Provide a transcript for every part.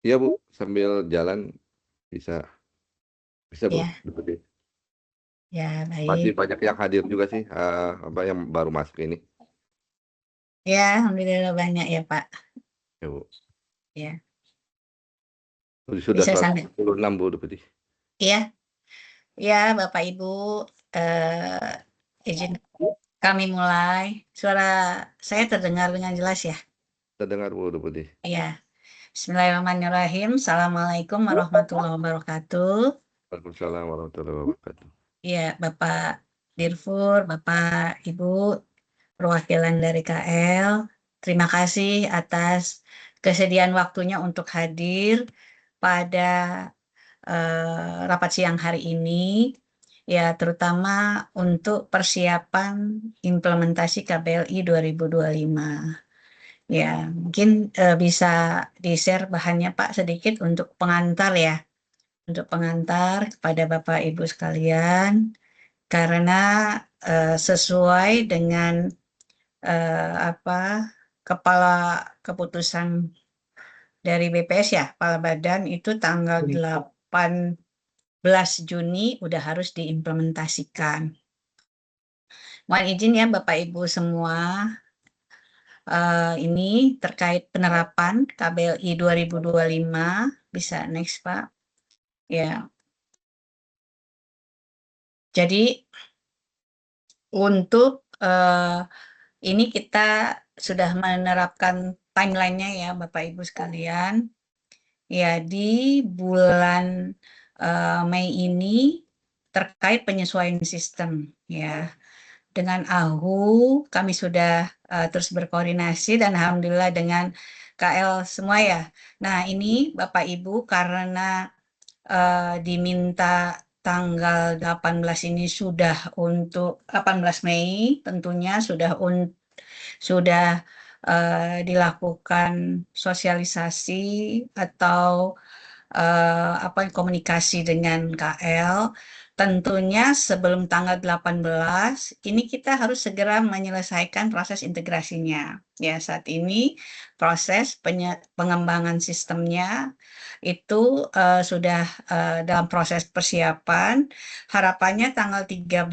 Iya Bu, sambil jalan bisa bisa Bu. Ya, ya Masih baik. banyak yang hadir juga sih, apa yang baru masuk ini. Ya, alhamdulillah banyak ya Pak. Ya Bu. Ya, Sudah bisa sampai. 146 Bu, berarti. Ya, ya Bapak Ibu, izin kami mulai. Suara saya terdengar dengan jelas ya? Kita dengar Bu, berarti. Ya. Bismillahirrahmanirrahim. Assalamualaikum warahmatullahi wabarakatuh. Waalaikumsalam warahmatullahi wabarakatuh. Ya, Bapak Dirfur, Bapak Ibu, perwakilan dari KL, terima kasih atas kesediaan waktunya untuk hadir pada rapat siang hari ini, ya terutama untuk persiapan implementasi KBLI 2025. Ya, mungkin bisa di-share bahannya Pak sedikit untuk pengantar ya, untuk pengantar kepada Bapak Ibu sekalian, karena sesuai dengan kepala keputusan dari BPS ya, kepala badan itu tanggal 18 Juni udah harus diimplementasikan. Mohon izin ya Bapak Ibu semua, ini terkait penerapan KBLI 2025, bisa next Pak. Ya, jadi untuk ini kita sudah menerapkan timeline-nya ya Bapak Ibu sekalian. Ya, di bulan Mei ini terkait penyesuaian sistem ya. Dengan AHU kami sudah terus berkoordinasi dan alhamdulillah dengan KL semua ya. Nah, ini Bapak Ibu karena diminta tanggal 18 ini sudah untuk 18 Mei tentunya sudah dilakukan sosialisasi atau komunikasi dengan KL. Tentunya sebelum tanggal 18 ini kita harus segera menyelesaikan proses integrasinya. Ya, saat ini proses pengembangan sistemnya itu sudah dalam proses persiapan. Harapannya tanggal 13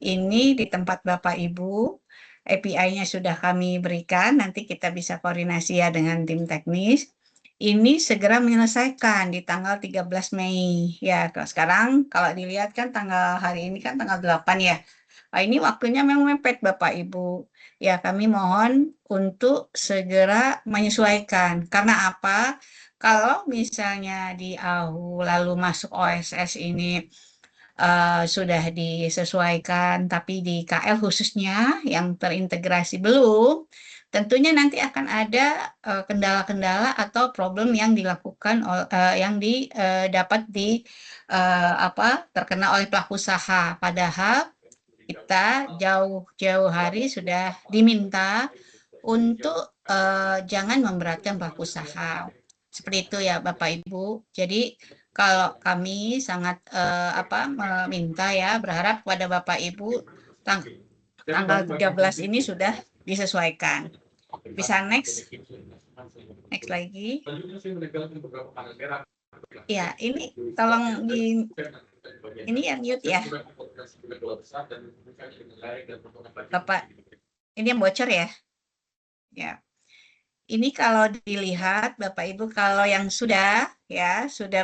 ini di tempat Bapak Ibu API-nya sudah kami berikan, nanti kita bisa koordinasi ya dengan tim teknis. Ini segera menyelesaikan di tanggal 13 Mei. Ya, sekarang kalau dilihat kan tanggal hari ini kan tanggal 8 ya. Nah, ini waktunya memang mepet Bapak Ibu. Ya, kami mohon untuk segera menyesuaikan. Karena apa? Kalau misalnya di AHU lalu masuk OSS ini sudah disesuaikan, tapi di KL khususnya yang terintegrasi belum, tentunya nanti akan ada kendala-kendala atau problem yang dilakukan yang dapat terkena oleh pelaku usaha. Padahal kita jauh-jauh hari sudah diminta untuk jangan memberatkan pelaku usaha. Seperti itu ya Bapak Ibu. Jadi kalau kami sangat meminta ya, berharap kepada Bapak Ibu tanggal 13 ini sudah disesuaikan. Bisa next lagi. Ya, ini tolong ini yang mute ya. Bapak, ini yang bocor ya. Ya. Ini kalau dilihat Bapak Ibu, kalau yang sudah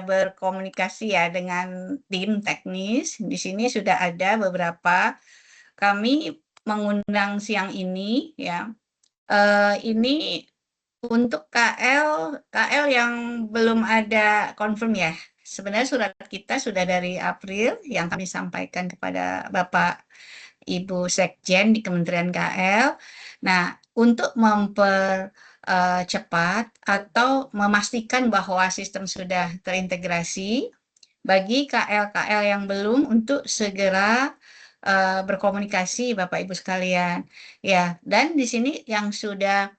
berkomunikasi ya dengan tim teknis, di sini sudah ada beberapa. Kami mengundang siang ini ya. Ini untuk KL yang belum ada confirm ya. Sebenarnya surat kita sudah dari April yang kami sampaikan kepada Bapak Ibu Sekjen di Kementerian KL. Nah, untuk cepat atau memastikan bahwa sistem sudah terintegrasi, bagi KL-KL yang belum untuk segera berkomunikasi Bapak Ibu sekalian. Ya, dan di sini yang sudah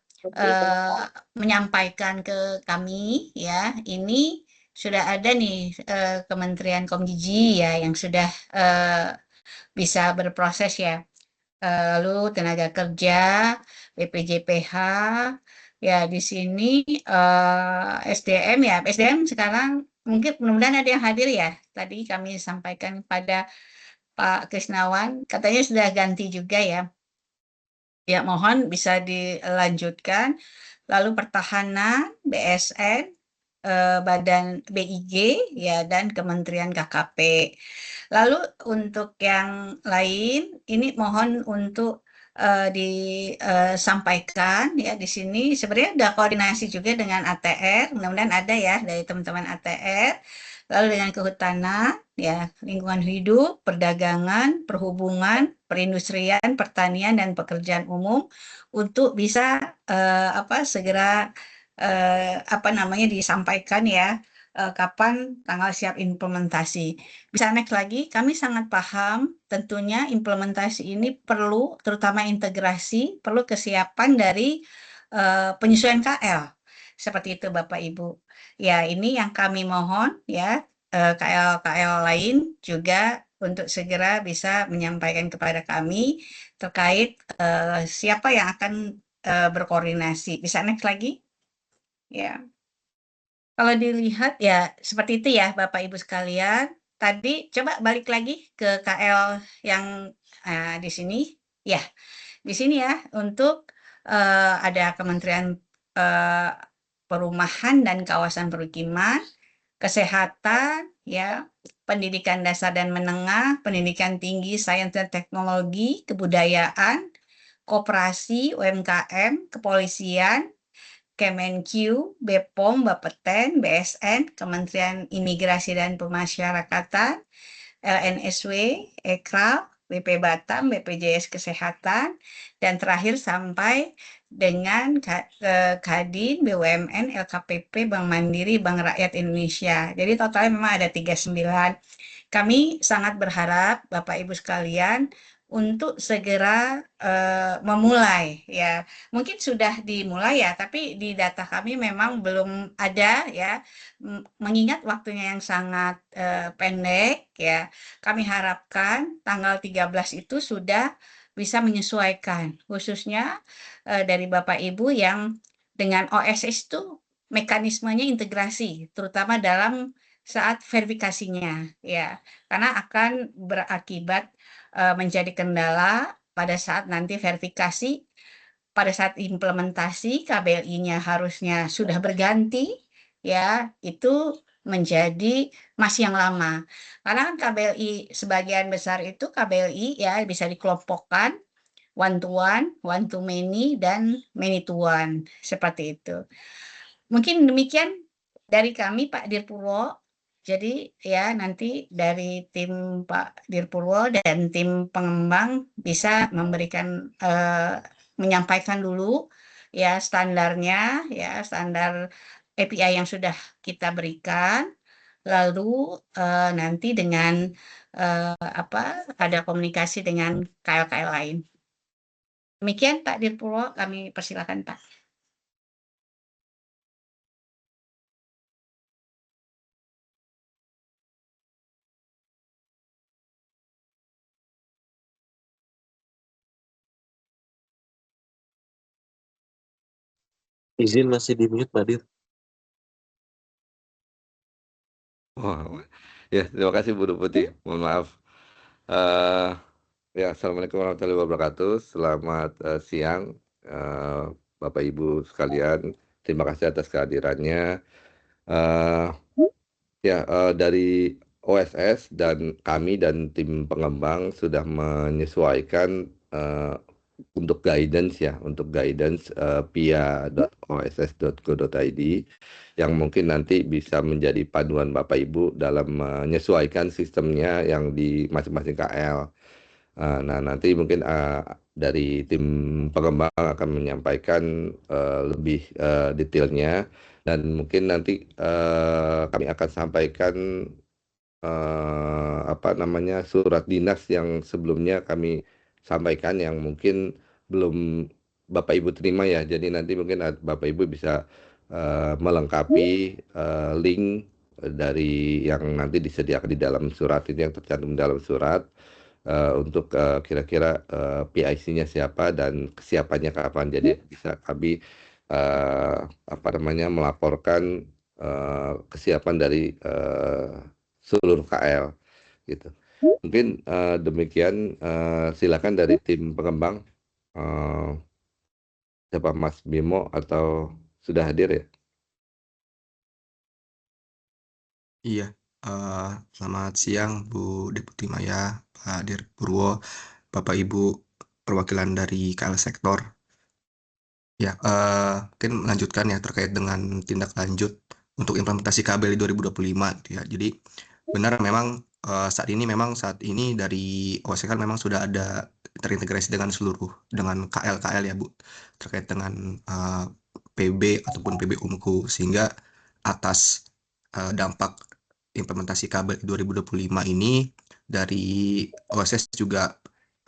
menyampaikan ke kami ya, ini sudah ada nih Kementerian Komdiji ya yang sudah bisa berproses ya. Lalu tenaga kerja, BPJPH, ya di sini SDM ya, SDM sekarang mungkin mudah-mudahan ada yang hadir ya. Tadi kami sampaikan kepada Pak Krisnawan, katanya sudah ganti juga ya. Ya, mohon bisa dilanjutkan. Lalu pertahanan, BSN, Badan BIG, ya, dan Kementerian KKP. Lalu untuk yang lain, ini mohon untuk disampaikan ya di sini. Sebenarnya udah koordinasi juga dengan ATR, mudah-mudahan ada ya dari teman-teman ATR. Lalu dengan kehutanan, ya, lingkungan hidup, perdagangan, perhubungan, perindustrian, pertanian, dan pekerjaan umum untuk bisa segera disampaikan ya kapan tanggal siap implementasi. Bisa next lagi, kami sangat paham tentunya implementasi ini perlu, terutama integrasi, perlu kesiapan dari penyesuaian KL. Seperti itu Bapak Ibu. Ya, ini yang kami mohon ya, KL-KL lain juga untuk segera bisa menyampaikan kepada kami terkait siapa yang akan berkoordinasi. Bisa next lagi? Ya. Kalau dilihat ya seperti itu ya Bapak Ibu sekalian. Tadi coba balik lagi ke KL yang di sini. Ya, di sini ya untuk ada Kementerian eh, Perumahan dan Kawasan Permukiman, Kesehatan, ya, Pendidikan Dasar dan Menengah, Pendidikan Tinggi, Sains dan Teknologi, Kebudayaan, Koperasi, UMKM, Kepolisian, Kemenq, Bepom, Bapeten, BSN, Kementerian Imigrasi dan Pemasyarakatan, LNSW, Ekraf, BP Batam, BPJS Kesehatan, dan terakhir sampai dengan Kadin, BUMN, LKPP, Bank Mandiri, Bank Rakyat Indonesia. Jadi totalnya memang ada 39. Kami sangat berharap Bapak Ibu sekalian untuk segera memulai ya. Mungkin sudah dimulai ya, tapi di data kami memang belum ada ya. Mengingat waktunya yang sangat pendek ya. Kami harapkan tanggal 13 itu sudah bisa menyesuaikan khususnya dari Bapak Ibu yang dengan OSS itu mekanismenya integrasi terutama dalam saat verifikasinya ya. Karena akan berakibat menjadi kendala pada saat nanti verifikasi, pada saat implementasi KBLI-nya harusnya sudah berganti, ya, itu menjadi masih yang lama. Karena kan KBLI sebagian besar itu KBLI ya bisa dikelompokkan one to many, dan many to one, seperti itu. Mungkin demikian dari kami Pak Dirpurwo. Jadi ya nanti dari tim Pak Dirpurwo dan tim pengembang bisa memberikan menyampaikan dulu ya standarnya ya standar API yang sudah kita berikan. Lalu nanti dengan ada komunikasi dengan KL-KL lain. Demikian Pak Dirpurwo, kami persilakan Pak. Izin masih di mute, Pak Dir. Oh, ya terima kasih Bu Putih. Mohon maaf. Eh ya, Assalamualaikum warahmatullahi wabarakatuh. Selamat siang, eh, Bapak Ibu sekalian. Terima kasih atas kehadirannya. Eh ya, dari OSS dan kami dan tim pengembang sudah menyesuaikan untuk guidance ya, untuk guidance pia.oss.go.id yang mungkin nanti bisa menjadi panduan Bapak Ibu dalam menyesuaikan sistemnya yang di masing-masing KL. Nah, nanti mungkin dari tim pengembang akan menyampaikan lebih detailnya dan mungkin nanti kami akan sampaikan surat dinas yang sebelumnya kami sampaikan yang mungkin belum Bapak Ibu terima ya. Jadi nanti mungkin Bapak Ibu bisa melengkapi link dari yang nanti disediakan di dalam surat ini yang tercantum dalam surat. untuk kira-kira PIC-nya siapa dan kesiapannya kapan. Jadi bisa kami apa namanya melaporkan kesiapan dari seluruh KL gitu. Mungkin demikian, silakan dari tim pengembang, eh, siapa Mas Bimo atau sudah hadir ya? Iya, selamat siang Bu Deputi Maya, Pak Dir Purwo, Bapak Ibu perwakilan dari KL Sektor. Ya, mungkin melanjutkan ya terkait dengan tindak lanjut untuk implementasi KBLI 2025 gitu ya. Jadi benar memang saat ini dari OSK kan memang sudah ada terintegrasi dengan KL ya Bu, terkait dengan PB ataupun PB Umku, sehingga atas dampak implementasi KBLI 2025 ini dari OSS juga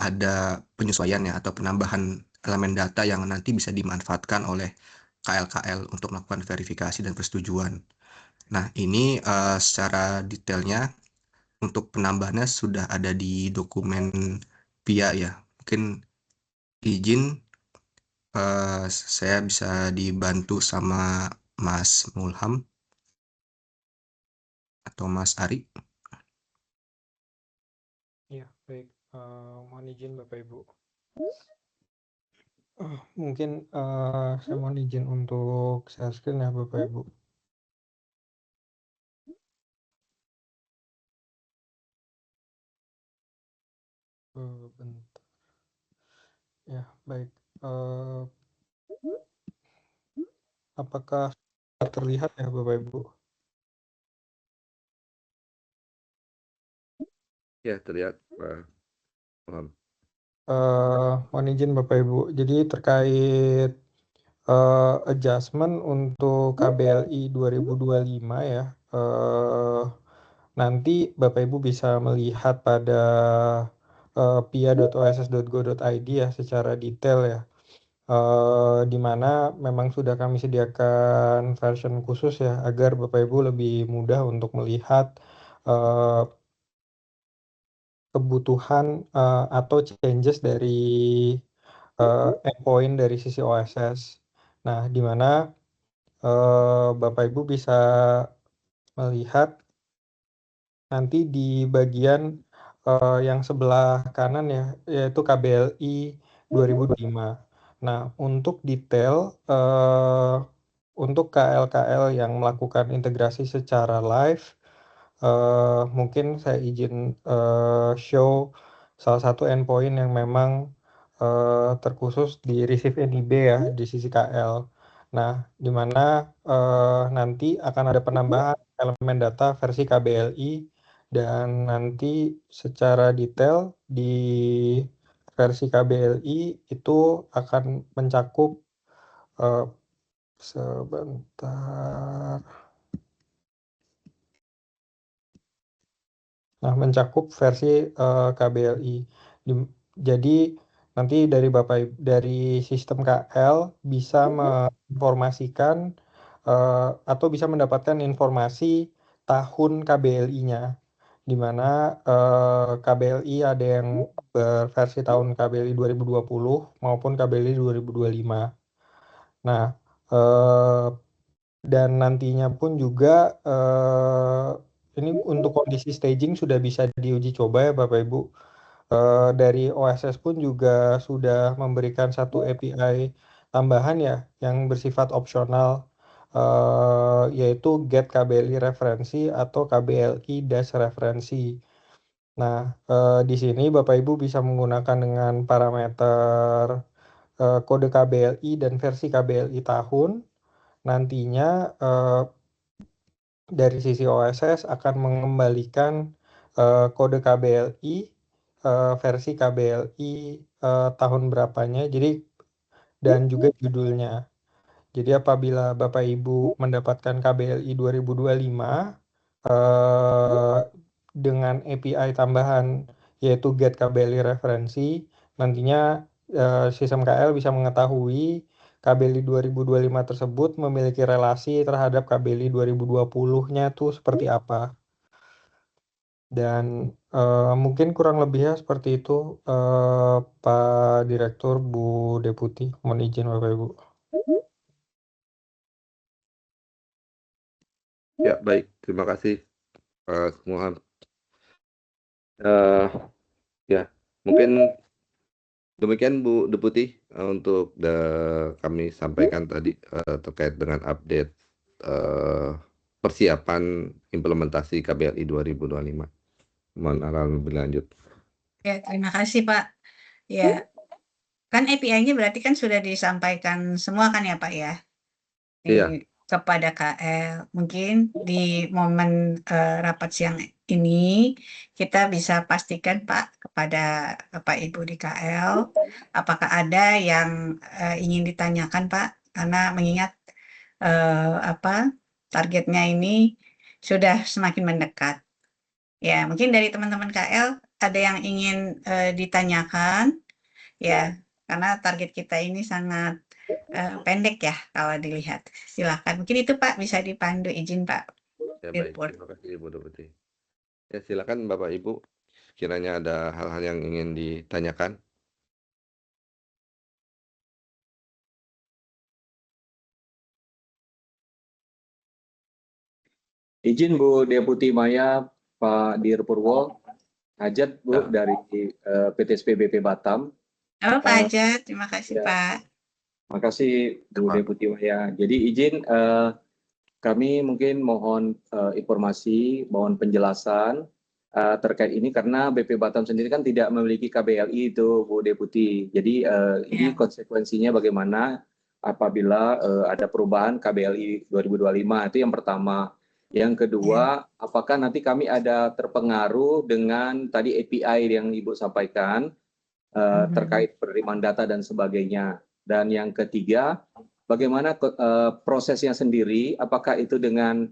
ada penyesuaian ya atau penambahan elemen data yang nanti bisa dimanfaatkan oleh KL-KL untuk melakukan verifikasi dan persetujuan. Nah, ini secara detailnya untuk penambahannya sudah ada di dokumen PIA ya. Mungkin izin saya bisa dibantu sama Mas Mulham atau Mas Ari. Ya, baik. Mohon izin Bapak Ibu. Mungkin saya mohon izin untuk share screen ya Bapak Ibu. Bentar. Ya, baik. Apakah terlihat ya Bapak Ibu? Ya, terlihat Pak. Mohon izin Bapak Ibu. Jadi terkait adjustment untuk KBLI 2025 ya. Nanti Bapak Ibu bisa melihat pada pia.oss.go.id ya secara detail ya. Di mana memang sudah kami sediakan version khusus ya agar Bapak Ibu lebih mudah untuk melihat kebutuhan atau changes dari endpoint dari sisi OSS. Nah, di mana Bapak Ibu bisa melihat nanti di bagian yang sebelah kanan ya, yaitu KBLI 2025. Nah, untuk detail untuk KL-KL yang melakukan integrasi secara live, mungkin saya izin show salah satu endpoint yang memang terkhusus di receive NIB ya di sisi KL. Nah, di mana nanti akan ada penambahan elemen data versi KBLI dan nanti secara detail di versi KBLI itu akan mencakup sebentar. Nah, mencakup versi KBLI. Jadi nanti dari sistem KL bisa menginformasikan atau bisa mendapatkan informasi tahun KBLI-nya, di mana KBLI ada yang berversi tahun KBLI 2020 maupun KBLI 2025. Nah, dan nantinya pun juga ini untuk kondisi staging sudah bisa diuji coba ya Bapak Ibu. Dari OSS pun juga sudah memberikan satu API tambahan ya yang bersifat opsional, yaitu get KBLI referensi atau KBLI dash referensi. Nah, di sini Bapak Ibu bisa menggunakan dengan parameter kode KBLI dan versi KBLI tahun. Nantinya dari sisi OSS akan mengembalikan kode KBLI versi KBLI tahun berapanya, jadi dan juga judulnya. Jadi apabila Bapak Ibu mendapatkan KBLI 2025 dengan API tambahan yaitu get KBLI referensi, nantinya sistem KL bisa mengetahui KBLI 2025 tersebut memiliki relasi terhadap KBLI 2020-nya tuh seperti apa. Dan mungkin kurang lebihnya seperti itu, Pak Direktur, Bu Deputi. Mohon izin Bapak Ibu. Ya, baik. Terima kasih, Pak Muhammad. Eh, ya, mungkin demikian Bu Deputi untuk kami sampaikan tadi terkait dengan update persiapan implementasi KBLI 2025. Mohon arahan lebih lanjut. Ya, terima kasih Pak. Ya, kan API-nya berarti kan sudah disampaikan semua kan ya Pak ya? Iya. Kepada KL. Mungkin di momen rapat siang ini kita bisa pastikan Pak kepada Bapak Ibu di KL, apakah ada yang ingin ditanyakan Pak? Karena mengingat targetnya ini sudah semakin mendekat. Ya, mungkin dari teman-teman KL ada yang ingin ditanyakan, ya, karena target kita ini sangat pendek ya kalau dilihat. Silahkan. Mungkin itu Pak bisa dipandu, izin Pak Ya, baik. Dirpur. Terima kasih Bu Deputi. Ya, silakan Bapak Ibu. Kiranya ada hal-hal yang ingin ditanyakan. Izin Bu Deputi Maya, Pak Dirpurwo, Hajat Bu Ya. dari PTSP BP Batam. Oh Pak Hajat, terima kasih Ya. Pak. Makasih Bu Pak. Deputi Maya. Jadi izin kami mungkin mohon informasi, mohon penjelasan terkait ini karena BP Batam sendiri kan tidak memiliki KBLI itu Bu Deputi. Jadi ini konsekuensinya bagaimana apabila ada perubahan KBLI 2025, itu yang pertama. Yang kedua, apakah nanti kami ada terpengaruh dengan tadi API yang Ibu sampaikan terkait penerimaan data dan sebagainya. Dan yang ketiga, bagaimana prosesnya sendiri, apakah itu dengan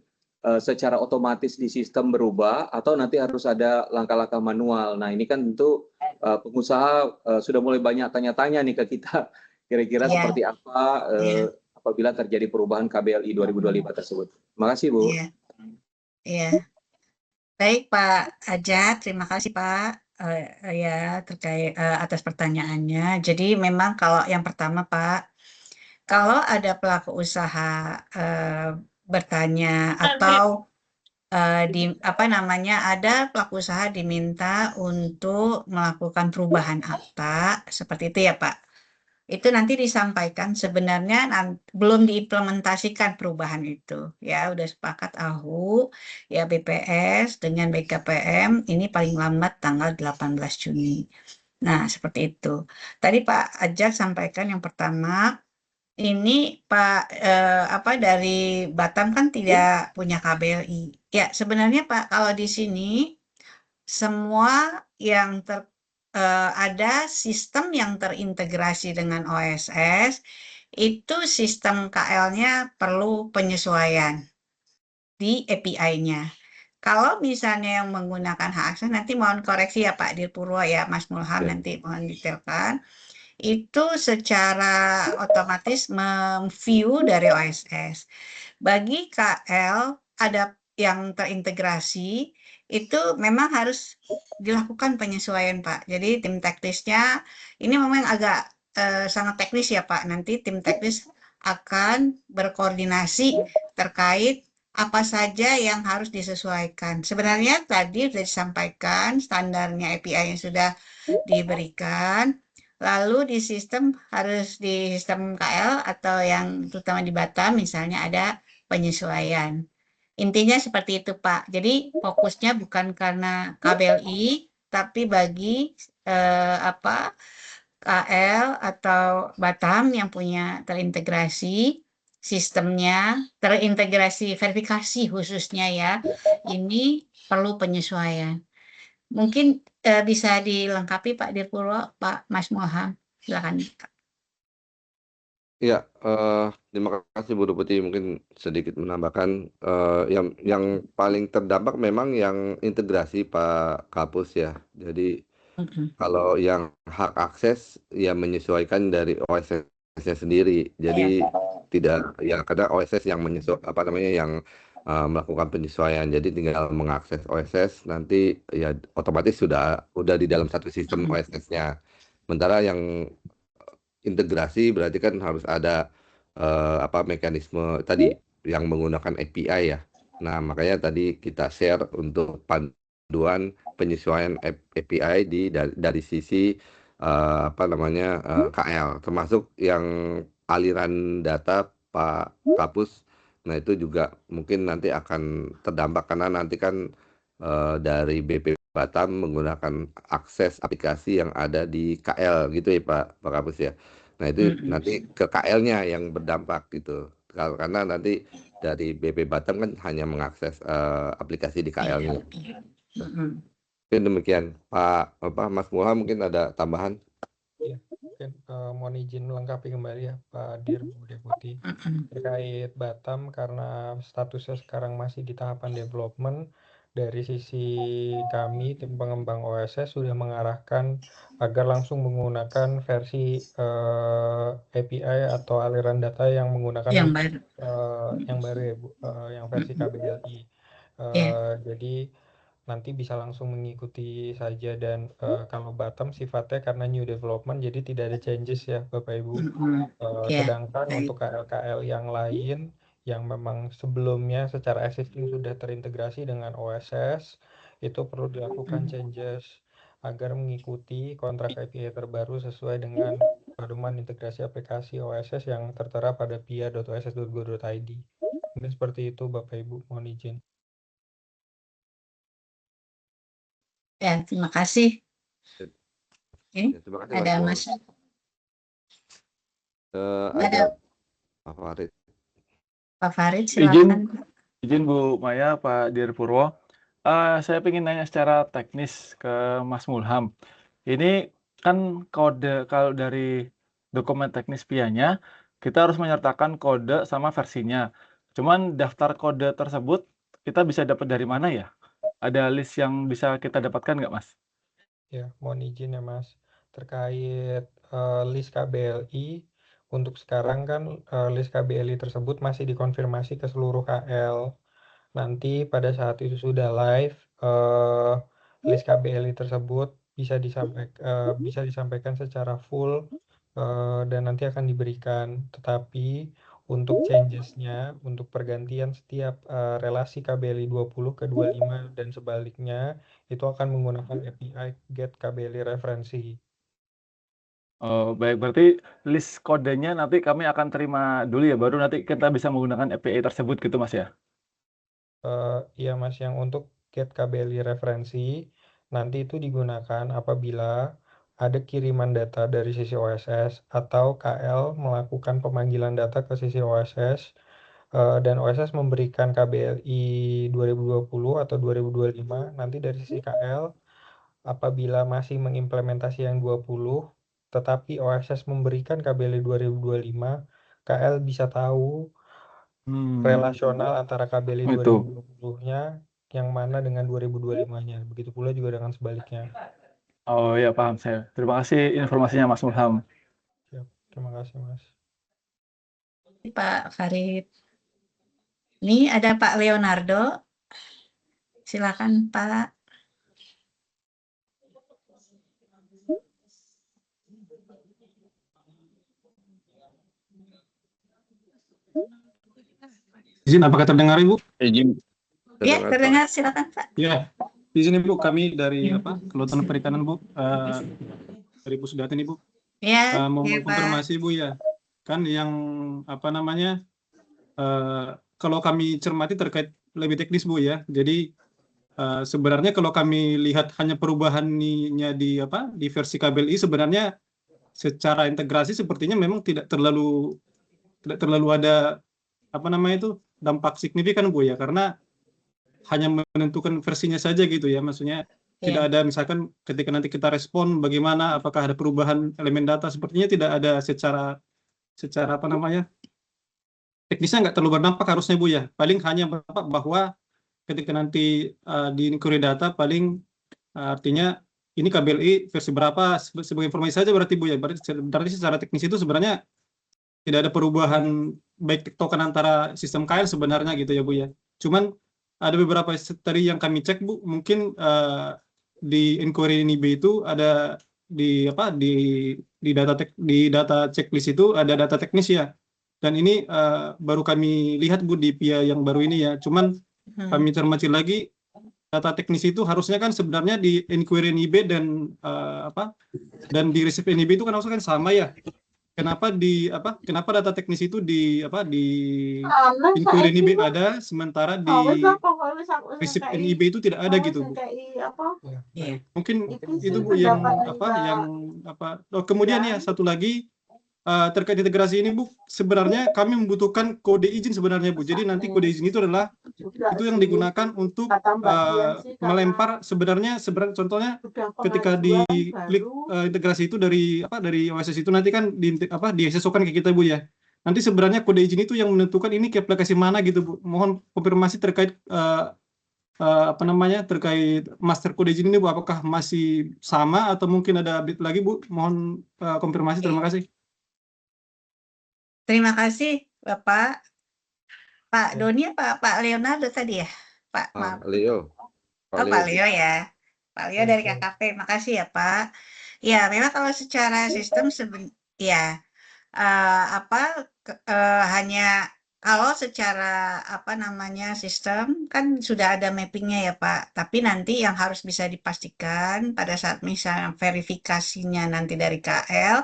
secara otomatis di sistem berubah atau nanti harus ada langkah-langkah manual. Nah ini kan tentu pengusaha sudah mulai banyak tanya-tanya nih ke kita, kira-kira seperti apa apabila terjadi perubahan KBLI 2025 tersebut. Terima kasih Bu. Iya. Baik Pak Hajat, terima kasih Pak ya terkait atas pertanyaannya. Jadi memang kalau yang pertama Pak, kalau ada pelaku usaha bertanya atau ada pelaku usaha diminta untuk melakukan perubahan akta seperti itu ya Pak. Itu nanti disampaikan sebenarnya belum diimplementasikan perubahan itu ya, udah sepakat AHU ya BPS dengan BKPM ini paling lambat tanggal 18 Juni. Nah, seperti itu. Tadi Pak Ajak sampaikan yang pertama ini Pak dari Batam kan tidak punya KBLI. Ya, sebenarnya Pak kalau di sini semua yang ada sistem yang terintegrasi dengan OSS, itu sistem KL-nya perlu penyesuaian di API-nya. Kalau misalnya yang menggunakan hak akses, nanti mohon koreksi ya Pak Dirpurwo ya, Mas Mulham nanti mohon detailkan. Itu secara otomatis memview dari OSS. Bagi KL ada yang terintegrasi, itu memang harus dilakukan penyesuaian Pak. Jadi tim teknisnya ini memang agak sangat teknis ya Pak. Nanti tim teknis akan berkoordinasi terkait apa saja yang harus disesuaikan. Sebenarnya tadi sudah disampaikan standarnya API yang sudah diberikan. Lalu di sistem harus di sistem KL atau yang terutama di Batam misalnya ada penyesuaian. Intinya seperti itu Pak. Jadi fokusnya bukan karena KBLI, tapi bagi KL atau Batam yang punya terintegrasi sistemnya, terintegrasi verifikasi khususnya ya, ini perlu penyesuaian. Mungkin bisa dilengkapi Pak Dirpurwo, Pak Mas Mulham, silakan. Ya, terima kasih Bu Deputi. Mungkin sedikit menambahkan yang paling terdampak memang yang integrasi Pak Kapus ya. Jadi kalau yang hak akses ya menyesuaikan dari OSS-nya sendiri. Jadi tidak ya karena OSS yang yang melakukan penyesuaian. Jadi tinggal mengakses OSS nanti ya otomatis udah di dalam satu sistem OSS-nya. Sementara yang integrasi berarti kan harus ada mekanisme tadi yang menggunakan API ya. Nah, makanya tadi kita share untuk panduan penyesuaian API dari sisi KL, termasuk yang aliran data Pak Kapus. Nah, itu juga mungkin nanti akan terdampak karena nanti kan dari BP Batam menggunakan akses aplikasi yang ada di KL gitu ya Pak Kapus ya. Nah, itu nanti ke KL-nya yang berdampak gitu. Karena nanti dari BP Batam kan hanya mengakses aplikasi di KL-nya. Mungkin demikian Pak Mas Mulham, mungkin ada tambahan. Ya, mungkin mohon izin melengkapi kembali ya Pak Dir, Bu Deputi, terkait Batam karena statusnya sekarang masih di tahapan development. Dari sisi kami tim pengembang OSS sudah mengarahkan agar langsung menggunakan versi API atau aliran data yang menggunakan Yang baru. yang baru ya Bu, yang versi KBLI. Jadi nanti bisa langsung mengikuti saja dan kalau Batam sifatnya karena new development jadi tidak ada changes ya Bapak Ibu. Sedangkan untuk KL-KL yang lain yang memang sebelumnya secara existing sudah terintegrasi dengan OSS itu perlu dilakukan changes agar mengikuti kontrak API terbaru sesuai dengan pedoman integrasi aplikasi OSS yang tertera pada pia.oss.go.id. Mungkin seperti itu Bapak Ibu, mohon izin. Ya, terima kasih. Ya, terima kasih Ada Mas. Mas. Ada Pak Farid. Pak Farid, silakan. Izin Bu Maya, Pak Dir Purwo. Saya ingin nanya secara teknis ke Mas Mulham. Ini kan kode, kalau dari dokumen teknis PIA-nya, kita harus menyertakan kode sama versinya. Cuman daftar kode tersebut kita bisa dapat dari mana ya? Ada list yang bisa kita dapatkan nggak, Mas? Ya, mohon izin ya Mas. Terkait list KBLI, untuk sekarang kan list KBLI tersebut masih dikonfirmasi ke seluruh KL. Nanti pada saat itu sudah live, list KBLI tersebut bisa disampaikan secara full dan nanti akan diberikan. Tetapi untuk changes-nya, untuk pergantian setiap relasi KBLI 20 ke 25 dan sebaliknya, itu akan menggunakan API get KBLI referensi. Oh, baik, berarti list kodenya nanti kami akan terima dulu ya, baru nanti kita bisa menggunakan API tersebut gitu Mas ya? Iya Mas, yang untuk get KBLI referensi nanti itu digunakan apabila ada kiriman data dari sisi OSS atau KL melakukan pemanggilan data ke sisi OSS dan OSS memberikan KBLI 2020 atau 2025. Nanti dari sisi KL apabila masih mengimplementasi yang 20 tetapi OSS memberikan KBLI 2025, KL bisa tahu relasional antara KBLI 2020-nya yang mana dengan 2025-nya. Begitu pula juga dengan sebaliknya. Oh ya, paham saya. Terima kasih informasinya Mas Mulham. Siap. Terima kasih Mas. Pak Farid. Ini ada Pak Leonardo. Silakan Pak. Izin, apakah terdengar Ibu? Izin. Ya, terdengar, silakan Pak. Ya, izin Ibu, kami dari Kelautan Perikanan Bu, dari Pusdatin Ibu. Ya, mau ya, konfirmasi Bu ya, kan yang kalau kami cermati terkait lebih teknis Bu ya, jadi sebenarnya kalau kami lihat hanya perubahannya di versi KBLI sebenarnya secara integrasi sepertinya memang tidak terlalu ada dampak signifikan Bu ya, karena hanya menentukan versinya saja gitu ya, maksudnya tidak ada misalkan ketika nanti kita respon bagaimana, apakah ada perubahan elemen data, sepertinya tidak ada secara teknisnya nggak terlalu berdampak harusnya Bu ya, paling hanya berdampak bahwa ketika nanti di inquiry data paling artinya ini KBLI versi berapa sebagai informasi saja berarti Bu ya, berarti secara teknis itu sebenarnya tidak ada perubahan baik tektokan antara sistem KL sebenarnya gitu ya Bu ya. Cuman ada beberapa tadi yang kami cek Bu, mungkin di inquiry NIB itu ada di data checklist itu ada data teknis ya. Dan ini baru kami lihat Bu di PIA yang baru ini ya. Cuman kami cermati lagi, data teknis itu harusnya kan sebenarnya di inquiry NIB dan dan di receive NIB itu kan harusnya kan sama ya. Kenapa data teknis itu di inquiry NIB ada, sementara di receive NIB itu tidak ada gitu Bu. Iya. Mungkin itu Bu yang kemudian ya satu lagi terkait integrasi ini Bu, sebenarnya kami membutuhkan kode izin sebenarnya Bu. Jadi nanti kode izin itu adalah itu yang digunakan untuk melempar sebenarnya contohnya ketika di klik integrasi itu dari OSS itu nanti kan di SSO-kan ke kita Bu ya. Nanti sebenarnya kode izin itu yang menentukan ini ke aplikasi mana gitu Bu. Mohon konfirmasi terkait terkait master kode izin ini Bu, apakah masih sama atau mungkin ada update lagi Bu? Mohon konfirmasi, terima kasih. Terima kasih Bapak. Pak Doni apa Pak Leonardo tadi ya? Pak, maaf. Leo. Oh, Pak Leo ya. Pak Leo dari KKP. Makasih ya Pak. Ya, memang kalau secara sistem hanya kalau secara sistem kan sudah ada mappingnya ya Pak. Tapi nanti yang harus bisa dipastikan pada saat misalnya verifikasinya nanti dari KL,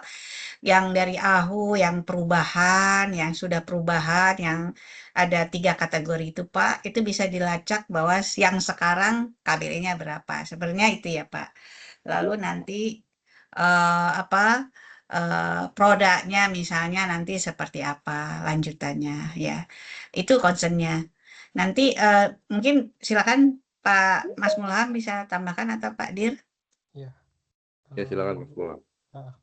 yang dari AHU, yang perubahan, yang sudah perubahan, yang ada 3 kategori itu Pak, itu bisa dilacak bahwa yang sekarang KBL-nya berapa. Sebenarnya itu ya Pak. Lalu nanti produknya misalnya nanti seperti apa lanjutannya ya. Itu concern-nya. Nanti mungkin silakan Pak Mas Mulham bisa tambahkan atau Pak Dir. Ya, silakan Mas Mulham.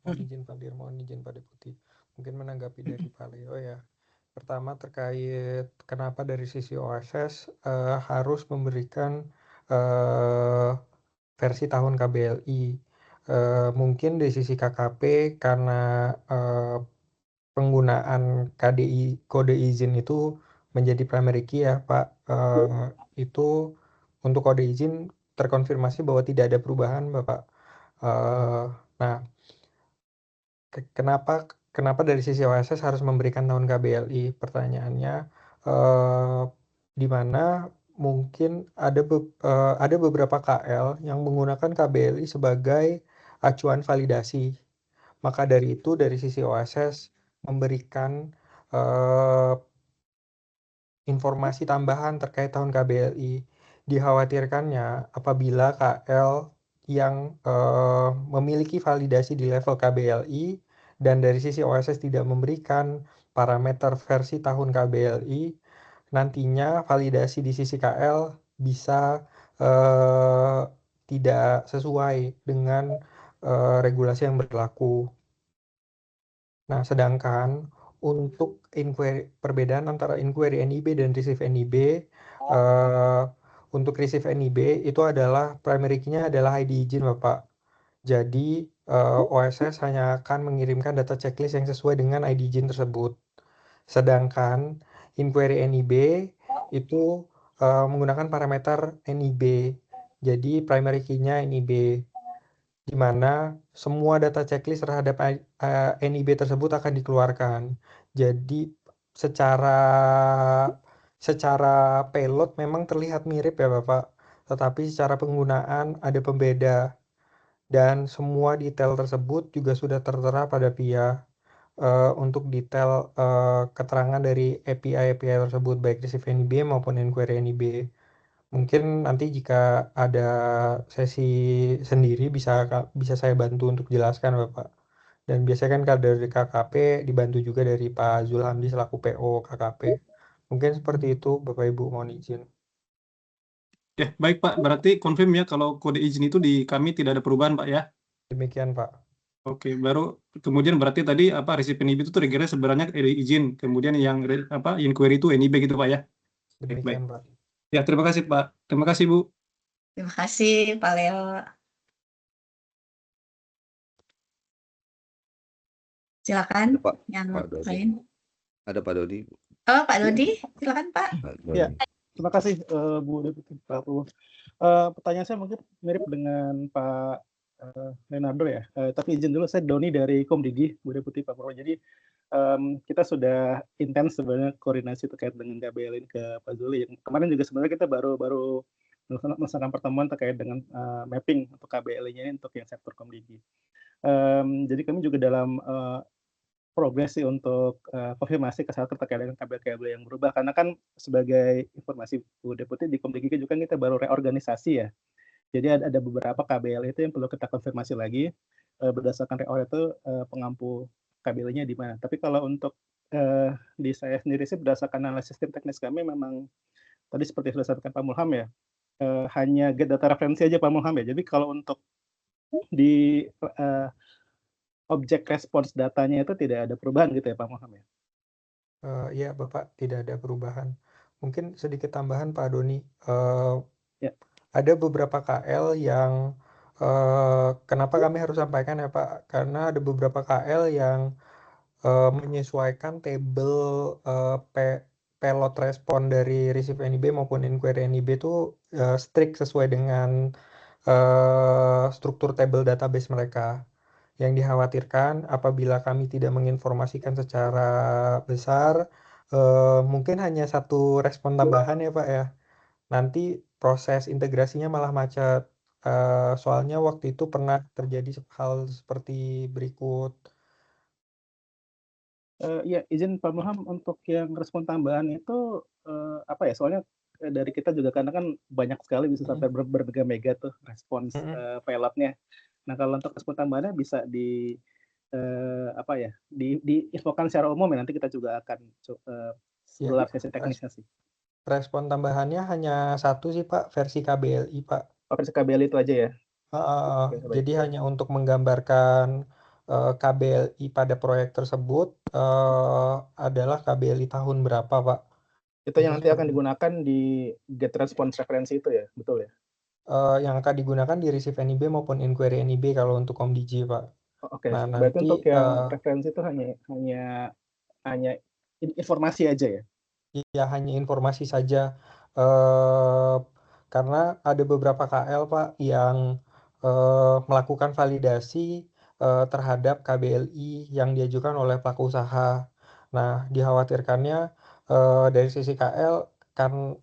Mohon izin Pak Deputi. Mungkin menanggapi dari Pak Leo ya. Pertama terkait kenapa dari sisi OSS harus memberikan versi tahun KBLI. Mungkin dari sisi KKP karena penggunaan kode izin itu menjadi primary key ya Pak. Itu untuk kode izin terkonfirmasi bahwa tidak ada perubahan Bapak. Nah, kenapa dari sisi OSS harus memberikan tahun KBLI? Pertanyaannya di mana mungkin ada beberapa KL yang menggunakan KBLI sebagai acuan validasi. Maka dari itu dari sisi OSS memberikan informasi tambahan terkait tahun KBLI. Dikhawatirkannya apabila KL yang memiliki validasi di level KBLI dan dari sisi OSS tidak memberikan parameter versi tahun KBLI, nantinya validasi di sisi KL bisa tidak sesuai dengan regulasi yang berlaku. Nah, sedangkan untuk perbedaan antara inquiry NIB dan receive NIB, untuk receive NIB itu adalah primary key-nya adalah ID izin Bapak. Jadi OSS hanya akan mengirimkan data checklist yang sesuai dengan ID izin tersebut. Sedangkan inquiry NIB itu menggunakan parameter NIB. Jadi primary key-nya NIB, di mana semua data checklist terhadap NIB tersebut akan dikeluarkan. Jadi secara payload memang terlihat mirip ya Bapak, tetapi secara penggunaan ada pembeda. Dan semua detail tersebut juga sudah tertera pada PIA untuk detail keterangan dari API tersebut, baik receive NIB maupun inquiry NIB. Mungkin nanti jika ada sesi sendiri bisa saya bantu untuk jelaskan Bapak. Dan biasanya kan dari KKP dibantu juga dari Pak Zulhamdi selaku PO KKP. Mungkin seperti itu Bapak Ibu, mohon izin. Ya, baik Pak. Berarti konfirm ya kalau kode izin itu di kami tidak ada perubahan Pak ya. Demikian Pak. Oke, baru kemudian berarti tadi receive NIB itu triggernya sebenarnya izin, kemudian yang inquiry itu NIB gitu Pak ya. Demikian Pak. Ya, terima kasih Pak. Terima kasih Bu. Terima kasih Pak Leo. Silakan yang lain. Ada Pak Dodi. Oh, Pak Dodi, silakan Pak. Ya, Terima kasih Bu Deputi Pak Purwo. Pertanyaan saya mungkin mirip dengan Pak Leonardo ya. Tapi izin dulu, saya Doni dari Komdigi, Bu Deputi Pak Purwo. Jadi kita sudah intens sebenarnya koordinasi terkait dengan KBL ini ke Pak Zuli. Kemarin juga sebenarnya kita baru melaksanakan pertemuan terkait dengan mapping untuk KBL-nya ini untuk yang sektor Komdigi. Jadi kami juga dalam progres sih untuk konfirmasi kesalahan terkait dengan kabel-kabel yang berubah, karena kan sebagai informasi Bu Deputi di Komdigi juga kita baru reorganisasi ya. Jadi ada beberapa KBL itu yang perlu kita konfirmasi lagi berdasarkan reor itu pengampu kabelnya di mana. Tapi kalau untuk di saya sendiri sih berdasarkan analisis tim teknis kami memang tadi seperti sudah disampaikan Pak Mulham ya, hanya get data referensi aja Pak Mulham ya. Jadi kalau untuk di objek respons datanya itu tidak ada perubahan gitu ya Pak Mulham ya? Iya Bapak, tidak ada perubahan. Mungkin sedikit tambahan Pak Doni. Ya. Ada beberapa KL yang kenapa kami harus sampaikan ya Pak? Karena ada beberapa KL yang menyesuaikan tabel payload respon dari receive NIB maupun inquiry NIB itu strict sesuai dengan struktur tabel database mereka. Yang dikhawatirkan apabila kami tidak menginformasikan secara besar, mungkin hanya satu respon tambahan ya Pak ya. Nanti proses integrasinya malah macet. Soalnya waktu itu pernah terjadi hal seperti berikut. Ya, izin Pak Mulham untuk yang respon tambahan itu apa ya? Soalnya dari kita juga karena kan banyak sekali bisa sampai bermega-mega tuh respons payloadnya. Nah, kalau untuk respon tambahannya bisa di apa ya? Diinfokan secara umum ya, nanti kita juga akan gelar sesi teknisnya sih. Respon tambahannya hanya satu sih Pak, versi KBLI Pak. Versi KBLI itu aja ya? Jadi hanya untuk menggambarkan KBLI pada proyek tersebut adalah KBLI tahun berapa Pak? Itu yang nanti akan digunakan di get response referensi itu ya, betul ya? Yang akan digunakan di receive NIB maupun inquiry NIB kalau untuk Komdigi Pak. Oke, Nah, berarti nanti untuk yang referensi itu hanya informasi aja ya? Ya hanya informasi saja, karena ada beberapa KL Pak yang melakukan validasi terhadap KBLI yang diajukan oleh pelaku usaha. Nah, dikhawatirkannya dari sisi KL kan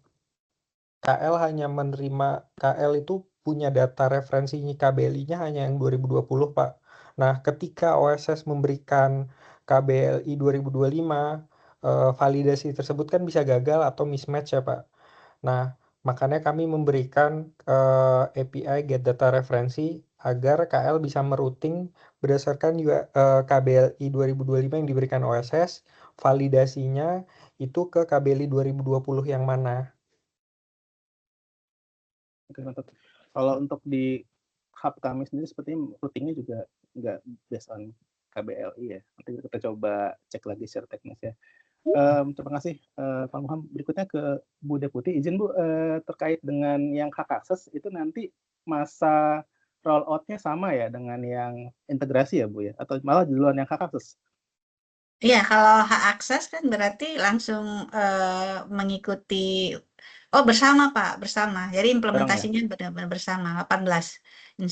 KL hanya menerima KL itu punya data referensinya KBLI-nya hanya yang 2020 Pak. Nah, ketika OSS memberikan KBLI 2025, validasi tersebut kan bisa gagal atau mismatch ya Pak. Nah, makanya kami memberikan API get data referensi agar KL bisa merouting berdasarkan KBLI 2025 yang diberikan OSS, validasinya itu ke KBLI 2020 yang mana. Oke, mantap. Kalau untuk di hub kami sendiri sepertinya routingnya juga nggak based on KBLI ya. Nanti kita coba cek lagi secara teknis ya. Terima kasih Pak Muhammad. Berikutnya ke Bu Deputi. Izin Bu, terkait dengan yang hak akses itu nanti masa rollout-nya sama ya dengan yang integrasi ya Bu ya? Atau malah duluan yang hak akses? Iya, kalau hak akses kan berarti langsung mengikuti bersama Pak, bersama. Jadi implementasinya benar-benar bersama 18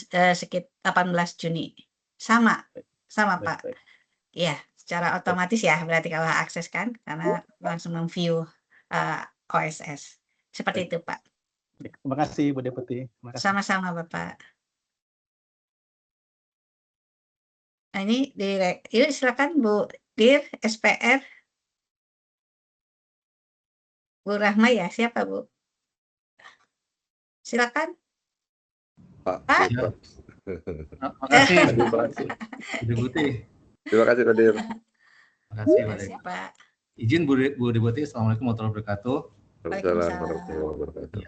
Juni. Sama Pak. Iya, secara otomatis ya berarti kalau hak akses kan karena langsung memview OSS. Seperti itu Pak. Terima kasih Bu Deputi. Sama-sama Bapak. Nah, ini yuk silakan Bu Dir, SPR. Bu Rahma ya, siapa Bu? Silakan. Pak. Makasih. Deputi. Terima kasih Pak Dir. Terima kasih Pak. Izin Bu Deputi, Assalamualaikum warahmatullahi wabarakatuh. Waalaikumsalam warahmatullahi wabarakatuh.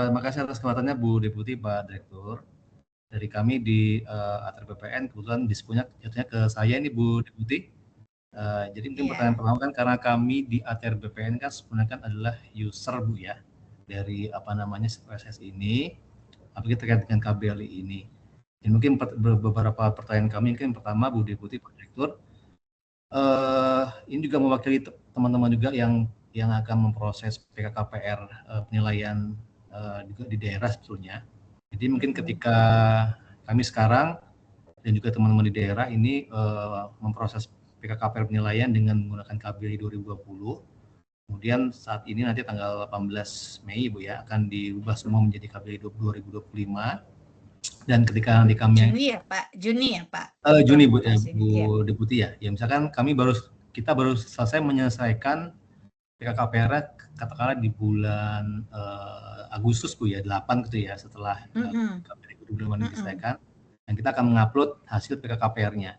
Terima kasih atas kesempatannya Bu Deputi, Pak Direktur. Dari kami di ATR BPN kebetulan dispunya jatuhnya ke saya ini Bu Deputi. Jadi mungkin pertanyaan pertama kan karena kami di ATR BPN kan sebenarnya kan adalah user Bu ya dari OSS ini, apalagi terkait dengan KBLI ini. Dan mungkin beberapa pertanyaan kami mungkin pertama Bu Deputi, Pak Direktur, ini juga mewakili teman-teman juga yang yang akan memproses PKKPR penilaian juga di daerah sebetulnya. Jadi mungkin ketika kami sekarang dan juga teman-teman di daerah ini memproses PKKPR penilaian dengan menggunakan KBLI 2020. Kemudian saat ini nanti tanggal 18 Mei Bu ya akan diubah semua menjadi KBLI 2025. Dan ketika nanti kami Juni ya Pak. Juni Bu, Deputi ya. Ya misalkan kita baru selesai menyelesaikan PKKPR katakanlah di bulan Agustus Bu ya, 8 gitu ya setelah KBLI 2025 diselesaikan. Dan kita akan mengupload hasil PKKPR-nya.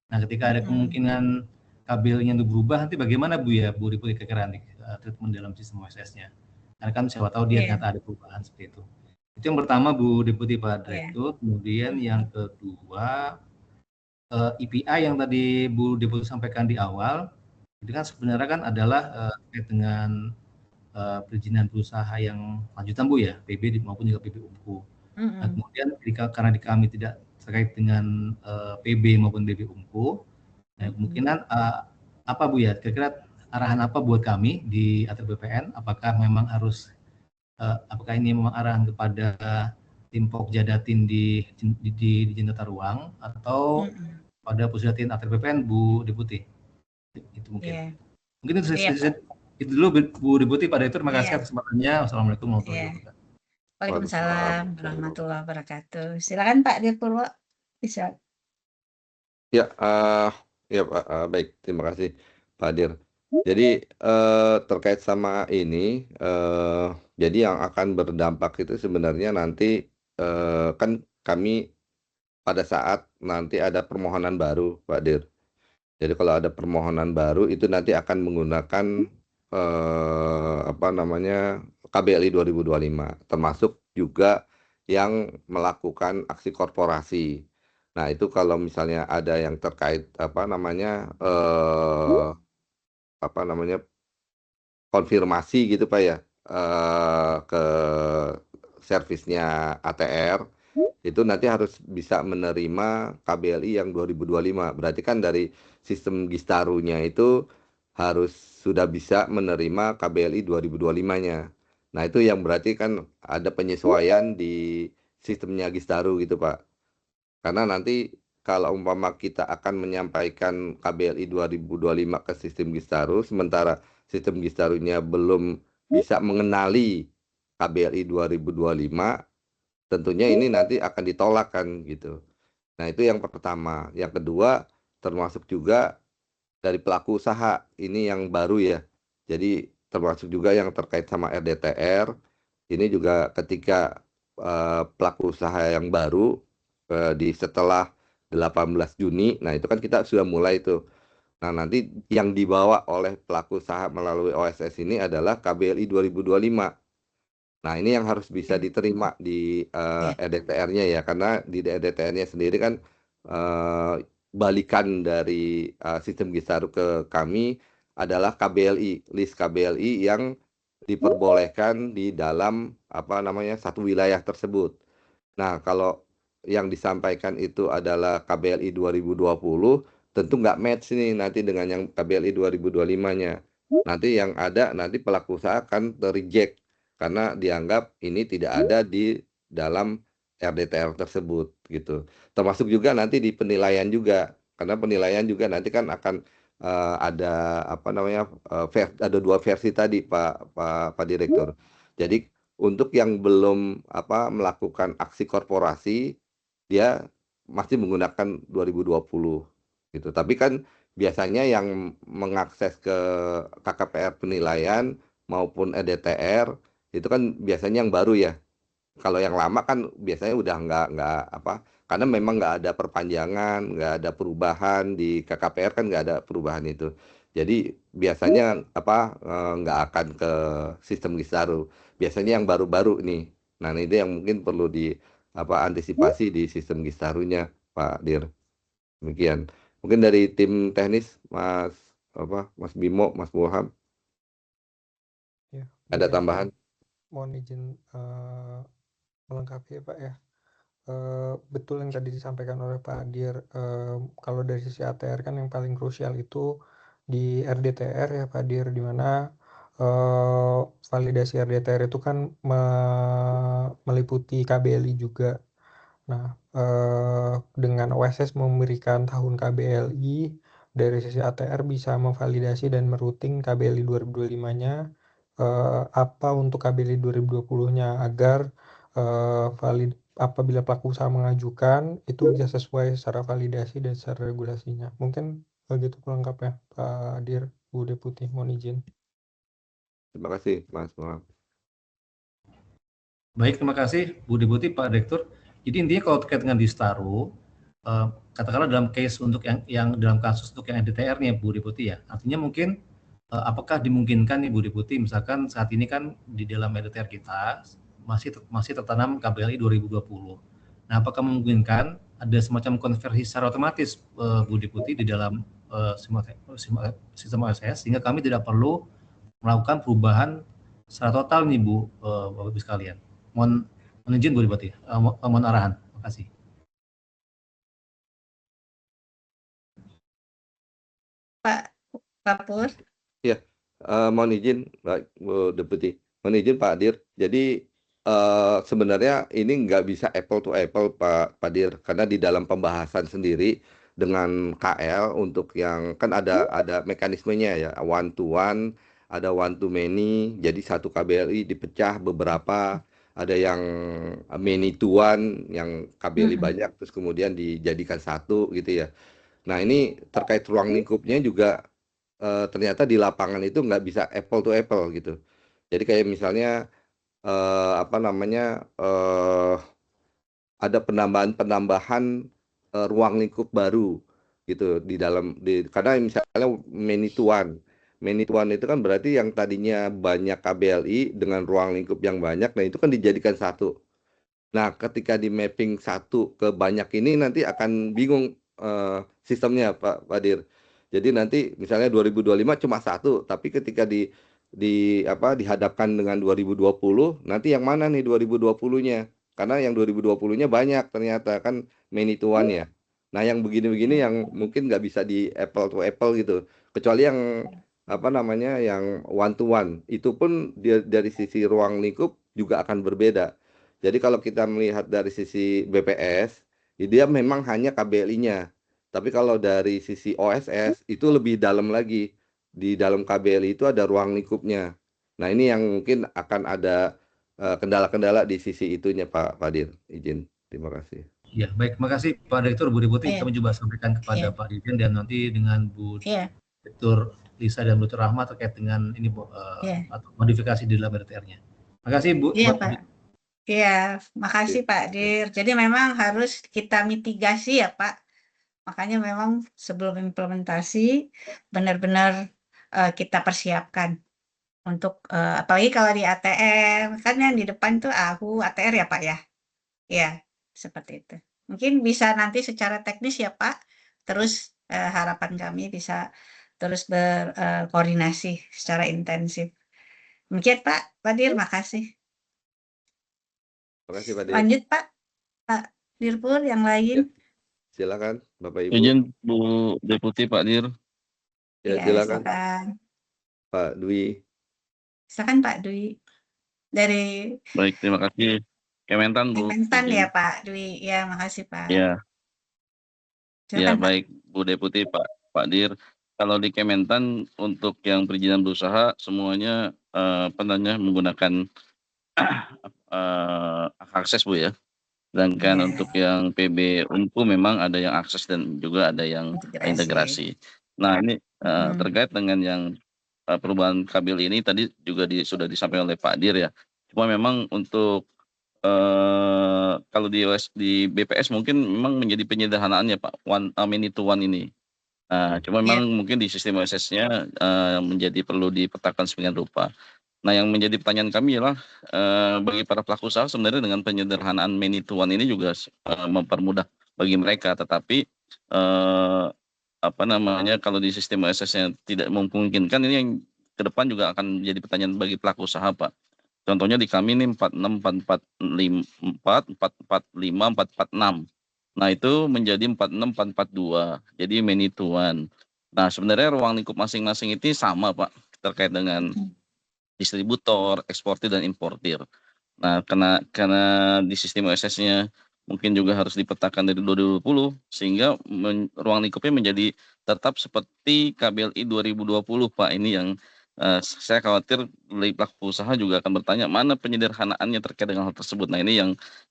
Nah, ketika ada kemungkinan KBL-nya itu berubah, nanti bagaimana Bu ya, Bu Deputi kira-kira treatment dalam sistem OSS-nya? Karena kan siapa tahu dia ternyata ada perubahan seperti itu. Itu yang pertama Bu Deputi Pak Direktur. Kemudian yang kedua, EPI yang tadi Bu Deputi sampaikan di awal, itu kan sebenarnya kan adalah terkait dengan perizinan berusaha yang lanjutan Bu ya, PB maupun juga PB Unku. Nah, kemudian karena di kami tidak terkait dengan PB maupun PB Unku, nah, kemungkinan apa Bu ya, kira-kira arahan apa buat kami di ATR BPN? Apakah memang harus apakah ini memang arahan kepada tim Pokjadatin di Jenderal Ruang atau pada Pusdatin ATR BPN Bu Deputi? Itu mungkin. Mungkin itu dulu Bu Deputi. Pak Direktur, terima kasih atas kesempatannya. Wassalamualaikum warahmatullahi wabarakatuh. Waalaikumsalam warahmatullahi wabarakatuh. Silakan Pak Dir Purwo. Bisa. Ya, ya Pak, baik, terima kasih Pak Dir. Jadi terkait sama ini, jadi yang akan berdampak itu sebenarnya nanti kan kami pada saat nanti ada permohonan baru Pak Dir. Jadi kalau ada permohonan baru itu nanti akan menggunakan apa namanya KBLI 2025, termasuk juga yang melakukan aksi korporasi. Nah itu kalau misalnya ada yang terkait apa namanya konfirmasi gitu Pak ya ke servisnya ATR, itu nanti harus bisa menerima KBLI yang 2025. Berarti kan dari sistem Gistarunya itu harus sudah bisa menerima KBLI 2025-nya. Nah itu yang berarti kan ada penyesuaian di sistemnya Gistaru gitu Pak. Karena nanti kalau umpama kita akan menyampaikan KBLI 2025 ke sistem Gistaru, sementara sistem Gistarunya belum bisa mengenali KBLI 2025, tentunya ini nanti akan ditolak kan gitu. Nah itu yang pertama. Yang kedua termasuk juga dari pelaku usaha ini yang baru ya. Jadi termasuk juga yang terkait sama RDTR. Ini juga ketika pelaku usaha yang baru di setelah 18 Juni, nah itu kan kita sudah mulai itu. Nah nanti yang dibawa oleh pelaku usaha melalui OSS ini adalah KBLI 2025. Nah ini yang harus bisa diterima di RDTR-nya ya, karena di RDTR-nya sendiri kan balikan dari sistem Gisaru ke kami adalah KBLI, list KBLI yang diperbolehkan di dalam apa namanya satu wilayah tersebut. Nah kalau yang disampaikan itu adalah KBLI 2020, tentu nggak match nih nanti dengan yang KBLI 2025-nya. Nanti yang ada nanti pelaku usaha akan ter-reject karena dianggap ini tidak ada di dalam RDTR tersebut gitu. Termasuk juga nanti di penilaian juga, karena penilaian juga nanti kan akan ada apa namanya ada dua versi tadi Pak Direktur. Jadi untuk yang belum apa melakukan aksi korporasi dia masih menggunakan 2020 gitu. Tapi kan biasanya yang mengakses ke KKPR penilaian maupun EDTR itu kan biasanya yang baru ya. Kalau yang lama kan biasanya udah nggak apa, karena memang nggak ada perpanjangan, nggak ada perubahan di KKPR kan nggak ada perubahan itu. Jadi biasanya apa nggak akan ke sistem Gisaru. Biasanya yang baru-baru nih. Nah ini yang mungkin perlu di apa antisipasi di sistem Gisarunya Pak Dir. Demikian. Mungkin dari tim teknis Mas Bimo, Mas Mulham. Ya, ada tambahan? Mohon izin melengkapi ya Pak ya. Betul yang tadi disampaikan oleh Pak Dir, kalau dari sisi ATR kan yang paling krusial itu di RDTR ya Pak Dir, di mana validasi RDTR itu kan meliputi KBLI juga. Nah, dengan OSS memberikan tahun KBLI, dari sisi ATR bisa memvalidasi dan merouting KBLI 2025-nya, apa untuk KBLI 2020-nya agar apabila pelaku usaha mengajukan itu bisa sesuai secara validasi dan secara regulasinya. Mungkin begitu pelengkapnya, Pak Dir, Bu Deputi, mohon izin. Terima kasih, Mas Muhammad. Baik, terima kasih Bu Deputi, Pak Direktur. Jadi intinya kalau terkait dengan Distaro, katakanlah dalam case untuk yang dalam kasus untuk yang RDTR-nya Bu Deputi ya, artinya mungkin apakah dimungkinkan nih Bu Deputi, misalkan saat ini kan di dalam RDTR kita masih tertanam KBLI 2020. Nah, apakah memungkinkan ada semacam konversi secara otomatis Bu Deputi di dalam sistem OSS sehingga kami tidak perlu melakukan perubahan secara total nih Bu, Bapak Ibu sekalian. Mohon izin Bu Deputi, mohon arahan. Terima kasih. Pak Pur. Ya, mohon izin Bu Deputi, mohon izin Pak Dir. Jadi sebenarnya ini nggak bisa apple to apple Pak Dir, karena di dalam pembahasan sendiri dengan KL untuk yang kan ada mekanismenya ya, one to one, ada one to many, jadi satu KBLI dipecah beberapa, ada yang many to one, yang KBLI banyak terus kemudian dijadikan satu gitu ya. Nah ini terkait ruang lingkupnya juga ternyata di lapangan itu nggak bisa apple to apple gitu. Jadi kayak misalnya ada penambahan ruang lingkup baru gitu karena misalnya many to one itu kan berarti yang tadinya banyak KBLI dengan ruang lingkup yang banyak, nah itu kan dijadikan satu. Nah ketika di mapping satu ke banyak ini nanti akan bingung sistemnya Pak Dir. Jadi nanti misalnya 2025 cuma satu, tapi ketika dihadapkan dengan 2020, nanti yang mana nih 2020-nya? Karena yang 2020-nya banyak ternyata kan many to one ya. Nah yang begini-begini yang mungkin nggak bisa di apple to apple gitu. Kecuali yang yang one to one. Itu pun dari sisi ruang lingkup juga akan berbeda. Jadi kalau kita melihat dari sisi BPS, dia memang hanya KBLI-nya. Tapi kalau dari sisi OSS itu lebih dalam lagi. Di dalam KBLI itu ada ruang lingkupnya. Nah ini yang mungkin akan ada kendala-kendala di sisi itunya Pak Dir. Izin. Terima kasih. Ya, baik. Terima kasih Pak Direktur, Bu Deputi. Kami coba sampaikan kepada Pak Dirjen dan nanti dengan Bu Direktur Lisa dan Bu Rahmat terkait dengan ini Bu, atau modifikasi di dalam RDTR-nya. Terima kasih Bu. Iya Pak. Iya, makasih Pak Dir. Jadi memang harus kita mitigasi ya Pak. Makanya memang sebelum implementasi benar-benar kita persiapkan untuk apalagi kalau di ATR kan yang di depan tuh ATR ya Pak ya. Ya, seperti itu. Mungkin bisa nanti secara teknis ya Pak. Terus harapan kami bisa terus berkoordinasi secara intensif. Demikian Pak Dir, makasih. Terima kasih Pak Dir. Lanjut Pak Dirpur yang lain. Ya, silakan Bapak Ibu. Izin Bu Deputi Pak Dir. Ya, silakan. Pak Dwi. Silakan Pak Dwi. Dari Baik, terima kasih. Kementan Bu. Kementan ya Pak Dwi. Ya, makasih Pak. Ya. Silakan, Ya, baik Bu Deputi Pak Dir. Kalau di Kementan untuk yang perizinan berusaha semuanya menggunakan akses Bu ya. Sedangkan untuk yang PB Unpu memang ada yang akses dan juga ada yang integrasi. Nah ini terkait dengan yang perubahan kabel ini tadi juga sudah disampaikan oleh Pak Dir ya. Cuma memang untuk kalau di BPS mungkin memang menjadi penyederhanaan ya Pak, many to one ini. Cuma memang mungkin di sistem OSS-nya menjadi perlu dipetakan sedemikian rupa. Nah yang menjadi pertanyaan kami adalah bagi para pelaku usaha sebenarnya dengan penyederhanaan many to one ini juga mempermudah bagi mereka, tetapi kalau di sistem OSS-nya tidak memungkinkan, ini yang ke depan juga akan menjadi pertanyaan bagi pelaku usaha Pak. Contohnya di kami ini 46, 445, 446. Nah itu menjadi 46, 442. Jadi many to one. Nah sebenarnya ruang lingkup masing-masing itu sama Pak terkait dengan distributor, eksportir dan importir. Nah, karena di sistem OSS-nya mungkin juga harus dipetakan dari 2020 sehingga ruang lingkupnya menjadi tetap seperti KBLI 2020, Pak. Ini yang saya khawatir dari pelaku usaha juga akan bertanya mana penyederhanaannya terkait dengan hal tersebut. Nah, ini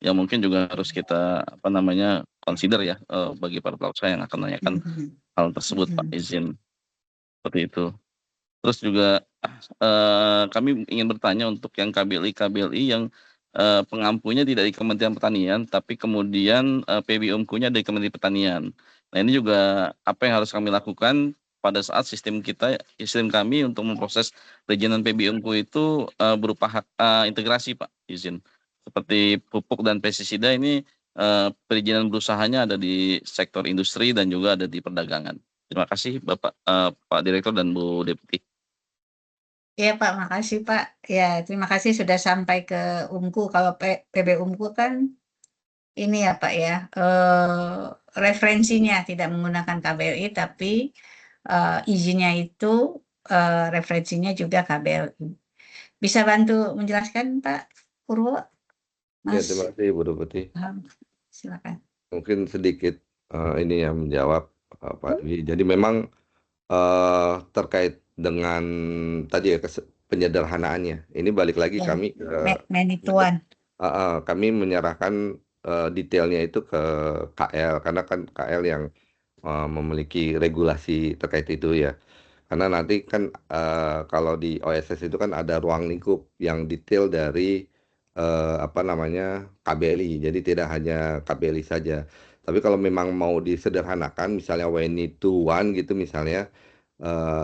yang mungkin juga harus kita consider ya bagi para pelaku usaha yang akan menanyakan hal tersebut, Pak. Izin seperti itu. Terus juga kami ingin bertanya untuk yang KBLI yang pengampunya tidak di Kementerian Pertanian, tapi kemudian PBUMK-nya dari Kementerian Pertanian. Nah, ini juga apa yang harus kami lakukan pada saat sistem kami untuk memproses perizinan PBUMK itu berupa integrasi, Pak, izin. Seperti pupuk dan pestisida ini perizinan berusahanya ada di sektor industri dan juga ada di perdagangan. Terima kasih Bapak Pak Direktur dan Bu Deputi. Ya Pak, makasih Pak. Ya, terima kasih sudah sampai ke UMKU. Kalau PB UMKU kan ini ya Pak ya, referensinya tidak menggunakan KBLI, tapi izinnya itu referensinya juga KBLI. Bisa bantu menjelaskan Pak Purwo? Ya, Mas, terima kasih Bu Deputi. silakan. Mungkin sedikit ini yang menjawab Pak Dwi. Jadi memang terkait dengan tadi ya penyederhanaannya. Ini balik lagi Ya, kami Menituan. kami menyerahkan detailnya itu ke KL karena kan KL yang memiliki regulasi terkait itu ya. Karena nanti kan kalau di OSS itu kan ada ruang lingkup yang detail dari KBLI. Jadi tidak hanya KBLI saja. Tapi kalau memang mau disederhanakan, misalnya when need to one gitu misalnya,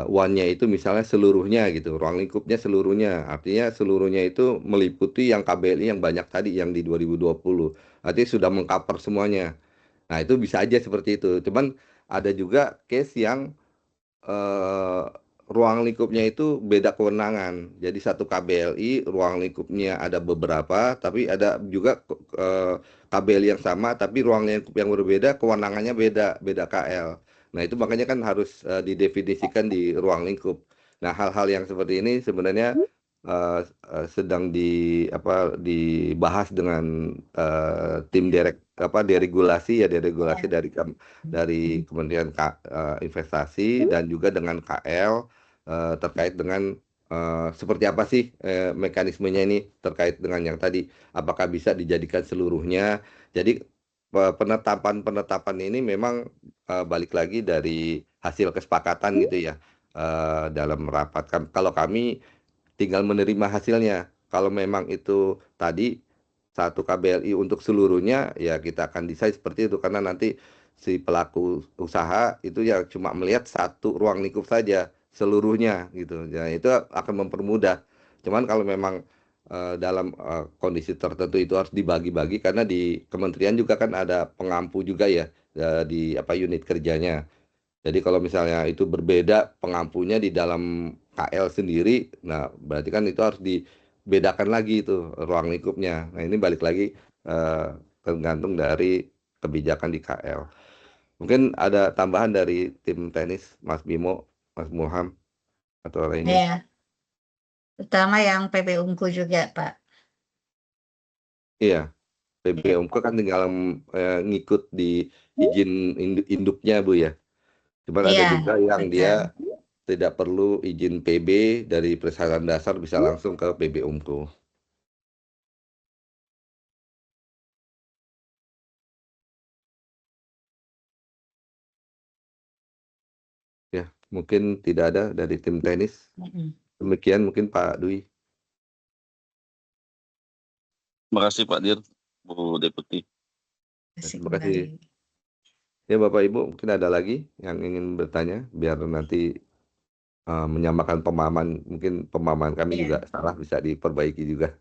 one-nya itu misalnya seluruhnya gitu, ruang lingkupnya seluruhnya. Artinya seluruhnya itu meliputi yang KBLI yang banyak tadi yang di 2020. Artinya sudah mengcover semuanya. Nah, itu bisa aja seperti itu. Cuman ada juga case yang ruang lingkupnya itu beda kewenangan. Jadi satu KBLI ruang lingkupnya ada beberapa, tapi ada juga KBLI yang sama, tapi ruang lingkup yang berbeda, kewenangannya beda KL. Nah, itu makanya kan harus didefinisikan di ruang lingkup. Nah, hal-hal yang seperti ini sebenarnya sedang dibahas dengan tim deregulasi dari Kementerian Investasi dan juga dengan KL terkait dengan seperti apa sih mekanismenya ini terkait dengan yang tadi, apakah bisa dijadikan seluruhnya. Jadi penetapan ini memang balik lagi dari hasil kesepakatan gitu ya dalam rapat. Kalau kami tinggal menerima hasilnya. Kalau memang itu tadi satu KBLI untuk seluruhnya, ya kita akan desain seperti itu karena nanti si pelaku usaha itu ya cuma melihat satu ruang lingkup saja seluruhnya gitu. Ya itu akan mempermudah. Cuman kalau memang dalam kondisi tertentu itu harus dibagi-bagi karena di kementerian juga kan ada pengampu juga ya di unit kerjanya. Jadi kalau misalnya itu berbeda pengampunya di dalam KL sendiri, nah berarti kan itu harus dibedakan lagi itu ruang lingkupnya. Nah ini balik lagi tergantung dari kebijakan di KL. Mungkin ada tambahan dari tim tenis, Mas Bimo, Mas Mulham, atau lainnya. Ya, terutama yang PB UMKU juga Pak. Iya, PBUMK kan tinggal ngikut di izin induknya Bu ya. Cuman ada juga yang dia tidak perlu izin PB dari persyaratan dasar bisa langsung ke PBUMK. Ya, mungkin tidak ada dari tim tenis. Demikian mungkin Pak Dwi. Terima kasih Pak Dir, Bu Deputi. Terima kasih. Ya Bapak Ibu, mungkin ada lagi yang ingin bertanya biar nanti menyamakan pemahaman, mungkin pemahaman kami juga salah bisa diperbaiki juga.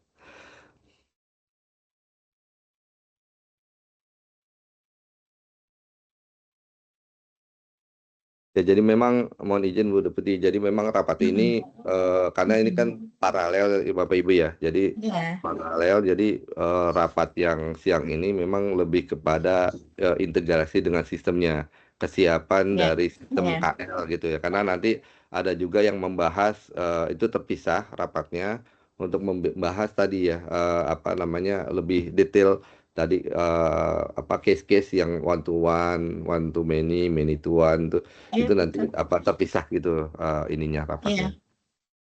Ya jadi memang mohon izin Bu Deputi, jadi memang rapat ini karena ini kan paralel Bapak Ibu ya, jadi paralel, jadi rapat yang siang ini memang lebih kepada integrasi dengan sistemnya, kesiapan dari sistem KL gitu ya, karena nanti ada juga yang membahas itu terpisah rapatnya untuk membahas tadi ya apa namanya lebih detail tadi apa case-case yang one to many, many to one tuh Iya, itu nanti betul. apa terpisah gitu ininya Iya. rapatnya.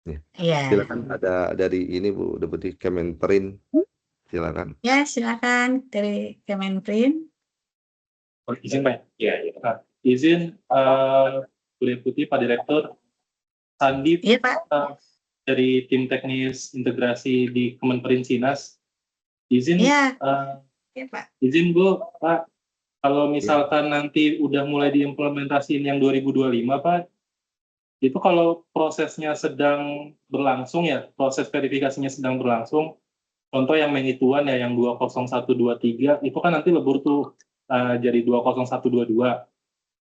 Ya. Iya. Silakan ada dari ini Bu Deputi Kemenperin. Silakan. Ya, silakan dari Kemenperin. Oh, izin Pak. Ya, ya. Nah, izin Bu Deputi, Pak Direktur, Sandi Iya, Pak. dari tim teknis integrasi di Kemenperin Sinas. Izin, Iya. Iya, Pak. izin Bu, Pak, kalau misalkan nanti udah mulai diimplementasiin yang 2025, Pak, itu kalau prosesnya sedang berlangsung ya, proses verifikasinya sedang berlangsung, contoh yang menituan ya, yang 20123, itu kan nanti lebur tuh jadi 20122.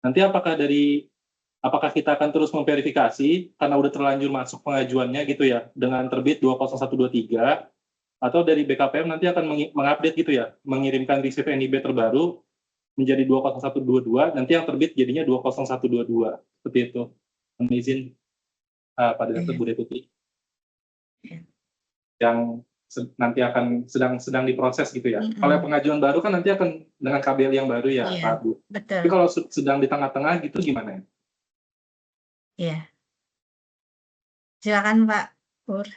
Nanti apakah kita akan terus memverifikasi karena udah terlanjur masuk pengajuannya gitu ya, dengan terbit 20123, atau dari BKPM nanti akan mengupdate gitu ya, mengirimkan receive NIB terbaru menjadi 20122, nanti yang terbit jadinya 20122, seperti itu. Izin Pak Direktur, Bu Deputi, yang nanti akan sedang diproses gitu ya. Kalau pengajuan baru kan nanti akan dengan KBL yang baru ya, Pak Bu. Betul. Tapi kalau sedang di tengah-tengah gitu gimana ya? Iya. Silakan Pak Pur.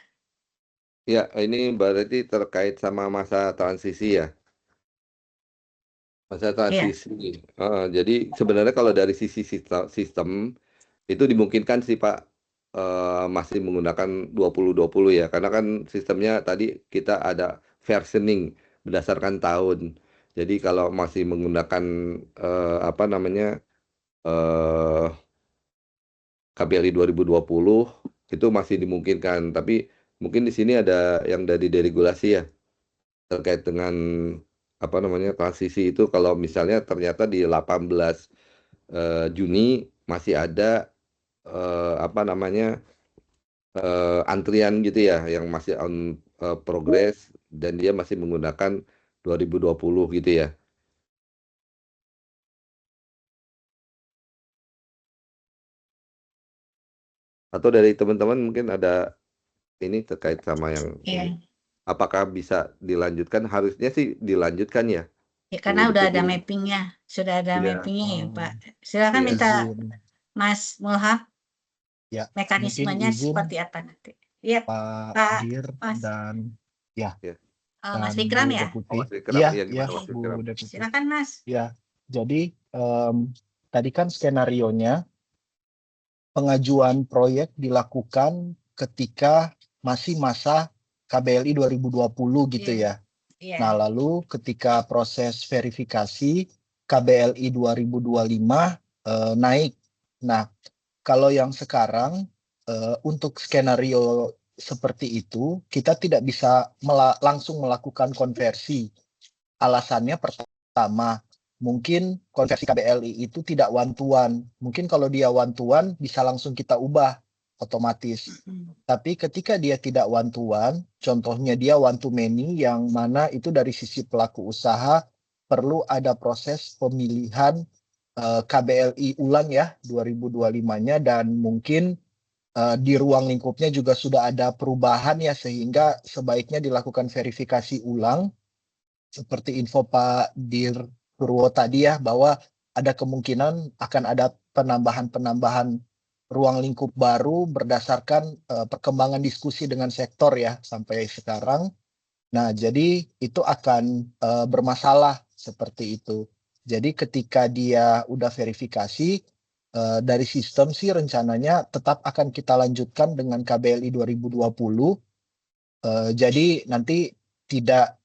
Ya, ini berarti terkait sama masa transisi ya. Masa transisi. Jadi sebenarnya kalau dari sisi sistem itu dimungkinkan sih Pak masih menggunakan 2020 ya, karena kan sistemnya tadi kita ada versioning berdasarkan tahun. Jadi kalau masih menggunakan apa namanya KBLI 2020 itu masih dimungkinkan, tapi mungkin di sini ada yang dari deregulasi ya terkait dengan apa namanya transisi itu, kalau misalnya ternyata di 18 Juni masih ada apa namanya antrian gitu ya yang masih on progress dan dia masih menggunakan 2020 gitu ya. Atau dari teman-teman mungkin ada ini terkait sama yang ini. Apakah bisa dilanjutkan? Harusnya sih dilanjutkan ya. Ya, karena udah ada mappingnya, sudah ada mappingnya ya Pak. Silakan minta Mas Mulham. Ya, Mekanismenya seperti apa nanti? Iya, Pak Dir dan ya. Mas Fikram ya? Iya, Bu Deputi. Silakan Mas. Ya, jadi tadi kan skenarionya pengajuan proyek dilakukan ketika masih masa KBLI 2020 gitu ya. Nah, lalu ketika proses verifikasi KBLI 2025 naik. Nah, kalau yang sekarang untuk skenario seperti itu kita tidak bisa langsung melakukan konversi. Alasannya pertama, mungkin konversi KBLI itu tidak one to one. Mungkin kalau dia one to one bisa langsung kita ubah otomatis. Tapi ketika dia tidak one to one, contohnya dia one to many, yang mana itu dari sisi pelaku usaha perlu ada proses pemilihan KBLI ulang ya 2025-nya, dan mungkin di ruang lingkupnya juga sudah ada perubahan ya, sehingga sebaiknya dilakukan verifikasi ulang seperti info Pak Dir Purwo tadi ya, bahwa ada kemungkinan akan ada penambahan ruang lingkup baru berdasarkan perkembangan diskusi dengan sektor ya sampai sekarang. Nah, jadi itu akan bermasalah seperti itu. Jadi ketika dia udah verifikasi dari sistem sih rencananya tetap akan kita lanjutkan dengan KBLI 2020. Jadi nanti tidak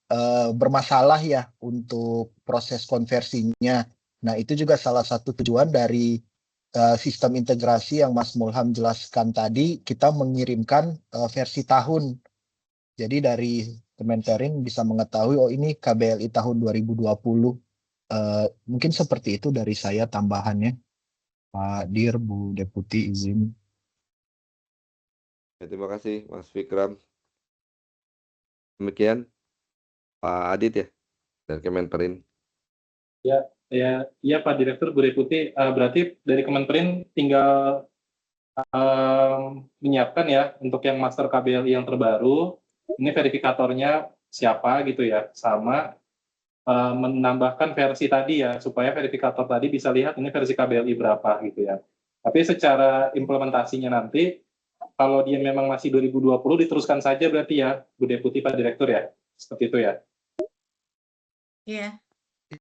bermasalah ya untuk proses konversinya. Nah, itu juga salah satu tujuan dari sistem integrasi yang Mas Mulham jelaskan tadi, kita mengirimkan versi tahun. Jadi dari Kemenperin bisa mengetahui, oh ini KBLI tahun 2020. Mungkin seperti itu dari saya tambahannya. Pak Dir, Bu Deputi, izin. Terima kasih Mas Fikram. Demikian Pak Adit ya dari Kemenperin. Ya, Pak Direktur, Bu Deputi, berarti dari Kemenperin tinggal menyiapkan ya untuk yang master KBLI yang terbaru, ini verifikatornya siapa gitu ya, sama menambahkan versi tadi ya, supaya verifikator tadi bisa lihat ini versi KBLI berapa gitu ya. Tapi secara implementasinya nanti, kalau dia memang masih 2020, diteruskan saja berarti ya, Bu Deputi, Pak Direktur ya, seperti itu ya. Iya.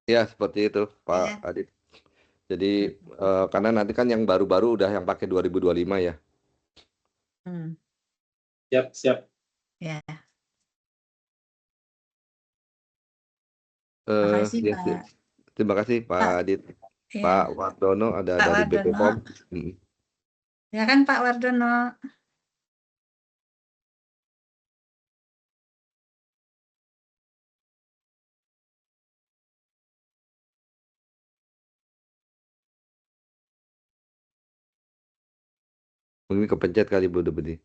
Ya, seperti itu, Pak Adit. Jadi, karena nanti kan yang baru-baru udah yang pakai 2025 ya. Siap. Ya. Makasih, Makasih, ya, Pak. terima kasih, Pak Adit. Iya. Pak Wardono ada Pak dari BP Wardono. POM. Ya kan Pak Wardono. Mungkin kepencet kali Bu Deputi.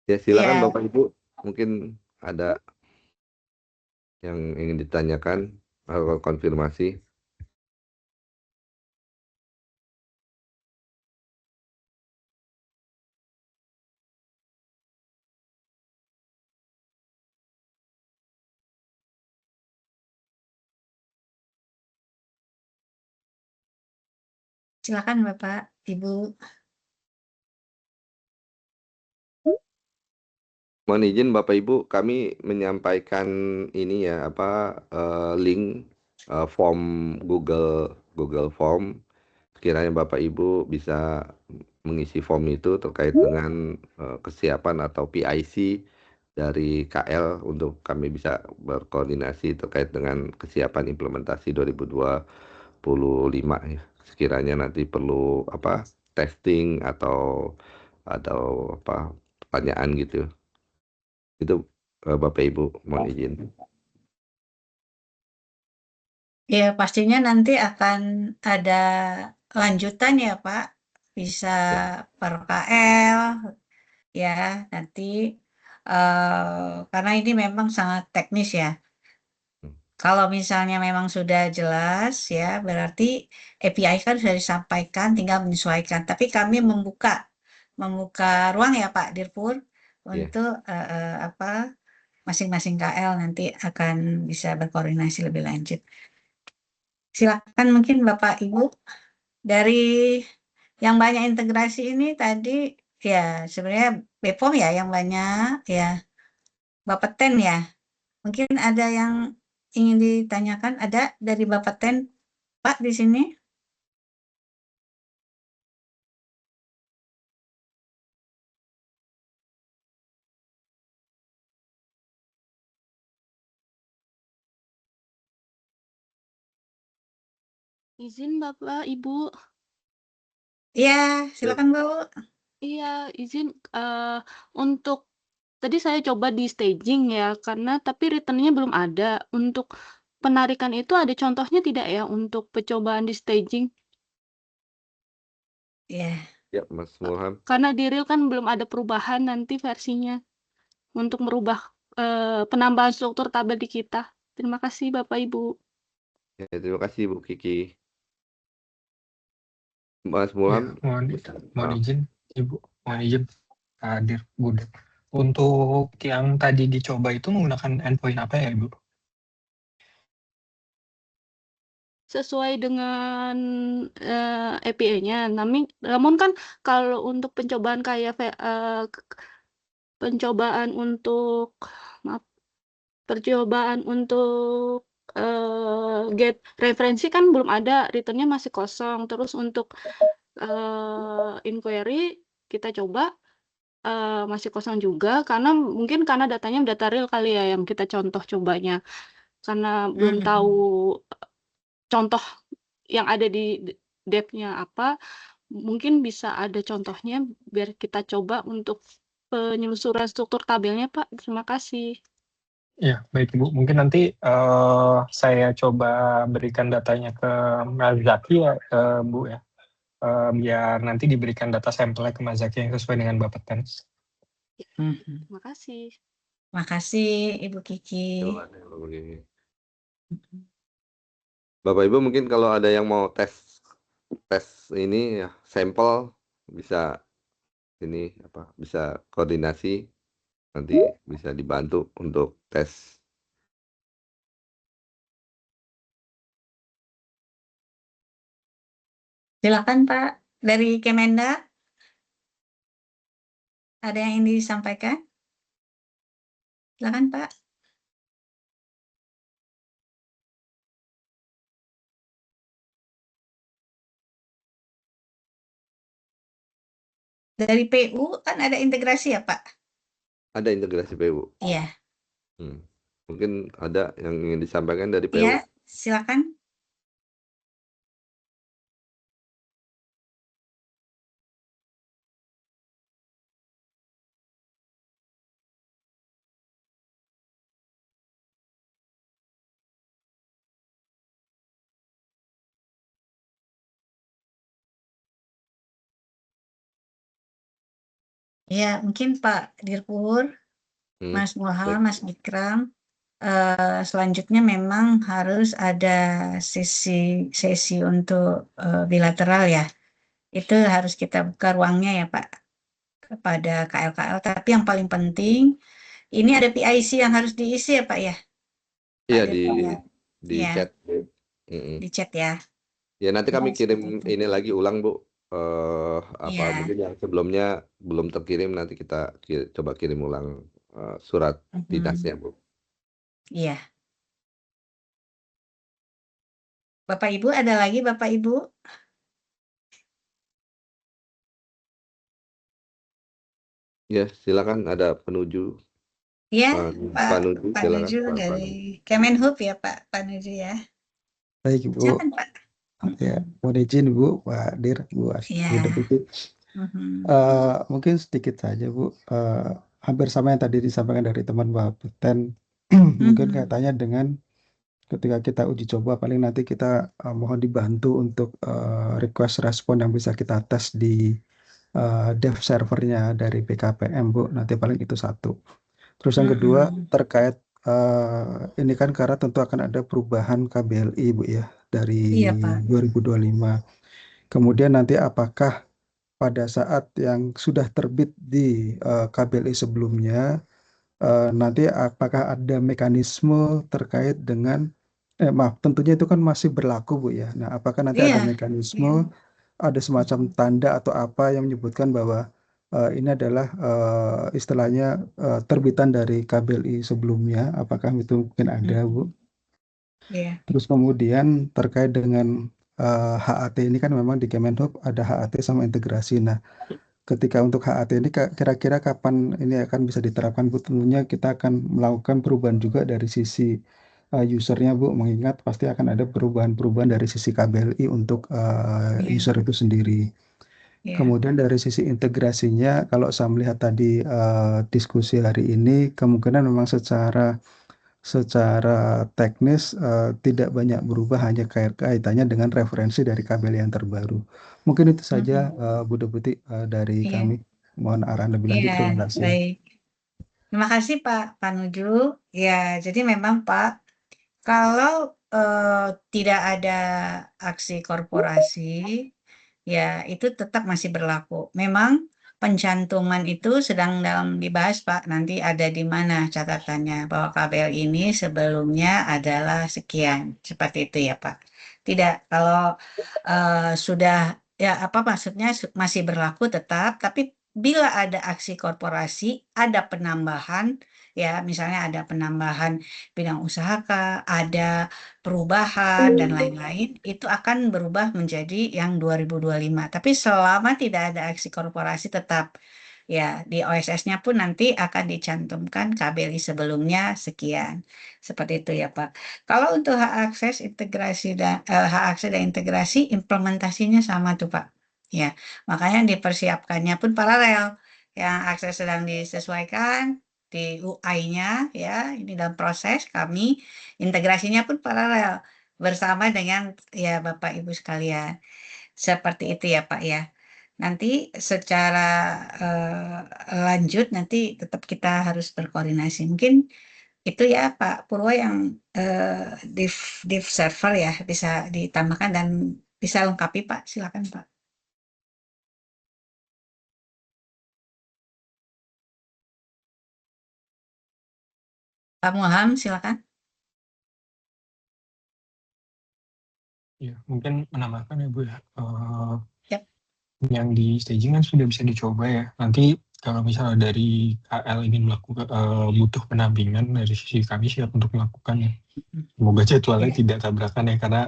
Ya, silakan Iya. Bapak Ibu, mungkin ada yang ingin ditanyakan atau konfirmasi. Silakan Bapak, Ibu. Mohon izin Bapak Ibu, kami menyampaikan ini ya link form Google Form. Kiranya Bapak Ibu bisa mengisi form itu terkait dengan kesiapan atau PIC dari KL untuk kami bisa berkoordinasi terkait dengan kesiapan implementasi 2025 ya. Sekiranya nanti perlu testing atau pertanyaan gitu. Itu Bapak Ibu, mohon izin. Ya, pastinya nanti akan ada lanjutan ya, Pak. Bisa per KL, ya, nanti karena ini memang sangat teknis ya. Kalau misalnya memang sudah jelas ya, berarti API kan sudah disampaikan, tinggal menyesuaikan. Tapi kami membuka ruang ya Pak Dirpur untuk masing-masing KL nanti akan bisa berkoordinasi lebih lanjut. Silakan mungkin Bapak Ibu, dari yang banyak integrasi ini tadi ya sebenarnya BPOM ya yang banyak ya, Bapeten ya. Mungkin ada yang ingin ditanyakan, ada dari Bapeten Pak di sini? Izin Bapak, Ibu. Iya, silakan Bu. Iya, izin untuk tadi saya coba di staging ya, tapi return-nya belum ada. Untuk penarikan itu ada contohnya tidak ya untuk percobaan di staging? Iya. Ya, Mas Mulham. Karena di real kan belum ada perubahan nanti versinya untuk merubah penambahan struktur tabel di kita. Terima kasih Bapak Ibu. Ya, terima kasih Bu Kiki. Mas Ya, Mulham. mohon izin Ibu, mohon izin hadir Bu. Untuk yang tadi dicoba itu menggunakan endpoint apa ya Ibu? Sesuai dengan API-nya. Namun kan kalau untuk pencobaan kayak percobaan untuk get referensi kan belum ada, return-nya masih kosong. Terus untuk inquiry kita coba masih kosong juga mungkin karena datanya data real kali ya yang kita contoh cobanya. Karena belum tahu contoh yang ada di dev-nya apa, mungkin bisa ada contohnya biar kita coba untuk penyelusuran struktur tabelnya, Pak. Terima kasih. Ya, baik Ibu. Mungkin nanti saya coba berikan datanya ke Mas Zaki ya, Bu ya. Biar nanti diberikan data sampelnya ke Mas Zaki yang sesuai dengan Bapeten. Terima kasih. Terima kasih Ibu Kiki. Bapak Ibu mungkin kalau ada yang mau tes ini ya sampel bisa ini apa bisa koordinasi nanti bisa dibantu untuk tes. Silakan Pak dari Kemendak. Ada yang ingin disampaikan? Silakan Pak. Dari PU kan ada integrasi ya Pak? Ada integrasi PU. Iya. Mungkin ada yang ingin disampaikan dari PU. Iya, silakan. Ya, mungkin Pak Dirpur, Mas Mulham, Mas Bikram, selanjutnya memang harus ada sesi untuk bilateral ya. Itu harus kita buka ruangnya ya Pak kepada KL-KL. Tapi yang paling penting ini ada PIC yang harus diisi ya Pak ya. Iya Ada di ya, chat. di chat ya. Ya nanti kami kirim ini lagi ulang Bu. Apa Iya. mungkin yang sebelumnya belum terkirim nanti kita coba kirim ulang surat dinasnya Bu. Iya. Bapak Ibu ada lagi Bapak Ibu? Ya silakan ada penuju. Ya, Panuju, Pak silakan. Nuju dari Kemenhub ya Pak Nuju ya. Baik Bu. Silakan Pak. Ya, mohon izin Bu, Pak Dir, Bu Iya. Deputi. Mungkin sedikit saja Bu, hampir sama yang tadi disampaikan dari teman Bapak Peten. Mungkin kaitannya dengan ketika kita uji coba, paling nanti kita mohon dibantu untuk request respon yang bisa kita tes di dev servernya dari BKPM Bu. Nanti paling itu satu. Terus yang kedua terkait ini kan karena tentu akan ada perubahan KBLI Bu ya dari 2025. Kemudian nanti apakah pada saat yang sudah terbit di KBLI sebelumnya nanti apakah ada mekanisme terkait dengan maaf tentunya itu kan masih berlaku Bu ya. Nah, apakah nanti ada mekanisme ada semacam tanda atau apa yang menyebutkan bahwa ini adalah istilahnya terbitan dari KBLI sebelumnya, apakah itu mungkin ada Bu? Terus kemudian terkait dengan HAT ini kan memang di Kemenhub ada HAT sama integrasi. Nah, ketika untuk HAT ini kira-kira kapan ini akan bisa diterapkan Bu? Tentunya kita akan melakukan perubahan juga dari sisi usernya Bu, mengingat pasti akan ada perubahan-perubahan dari sisi KBLI untuk user itu sendiri. Kemudian dari sisi integrasinya, kalau saya melihat tadi diskusi hari ini, kemungkinan memang secara teknis tidak banyak berubah, hanya kaitannya dengan referensi dari KBLI yang terbaru. Mungkin itu saja Bu Deputi dari kami. Mohon arahan lebih lanjut. Terima kasih. Baik. Terima kasih Pak Panuju. Ya, jadi memang Pak, kalau tidak ada aksi korporasi, ya itu tetap masih berlaku. Memang pencantuman itu sedang dalam dibahas Pak, nanti ada di mana catatannya bahwa KBL ini sebelumnya adalah sekian, seperti itu ya Pak. Tidak, kalau sudah ya apa maksudnya masih berlaku tetap, tapi bila ada aksi korporasi, ada penambahan, ya misalnya ada penambahan bidang usaha, ada perubahan dan lain-lain, itu akan berubah menjadi yang 2025. Tapi selama tidak ada aksi korporasi tetap ya di OSS-nya pun nanti akan dicantumkan KBLI sebelumnya sekian. Seperti itu ya Pak. Kalau untuk hak akses integrasi dan hak akses dan integrasi implementasinya sama tuh Pak. Ya, makanya dipersiapkannya pun paralel. Yang akses sedang disesuaikan di UI-nya ya, ini dalam proses kami integrasinya pun paralel bersama dengan ya Bapak Ibu sekalian. Seperti itu ya Pak ya. Nanti secara lanjut nanti tetap kita harus berkoordinasi. Mungkin itu ya Pak Purwo yang div server ya bisa ditambahkan dan bisa lengkapi Pak. Silakan Pak. Pak Mulham, silakan. Ya, mungkin menambahkan ya Bu ya. Yap. Yang di staging kan sudah bisa dicoba ya. Nanti kalau misalnya dari KL ingin melakukan butuh pendampingan dari sisi kami siap untuk melakukannya. Semoga jadwalnya tidak tabrakan ya, karena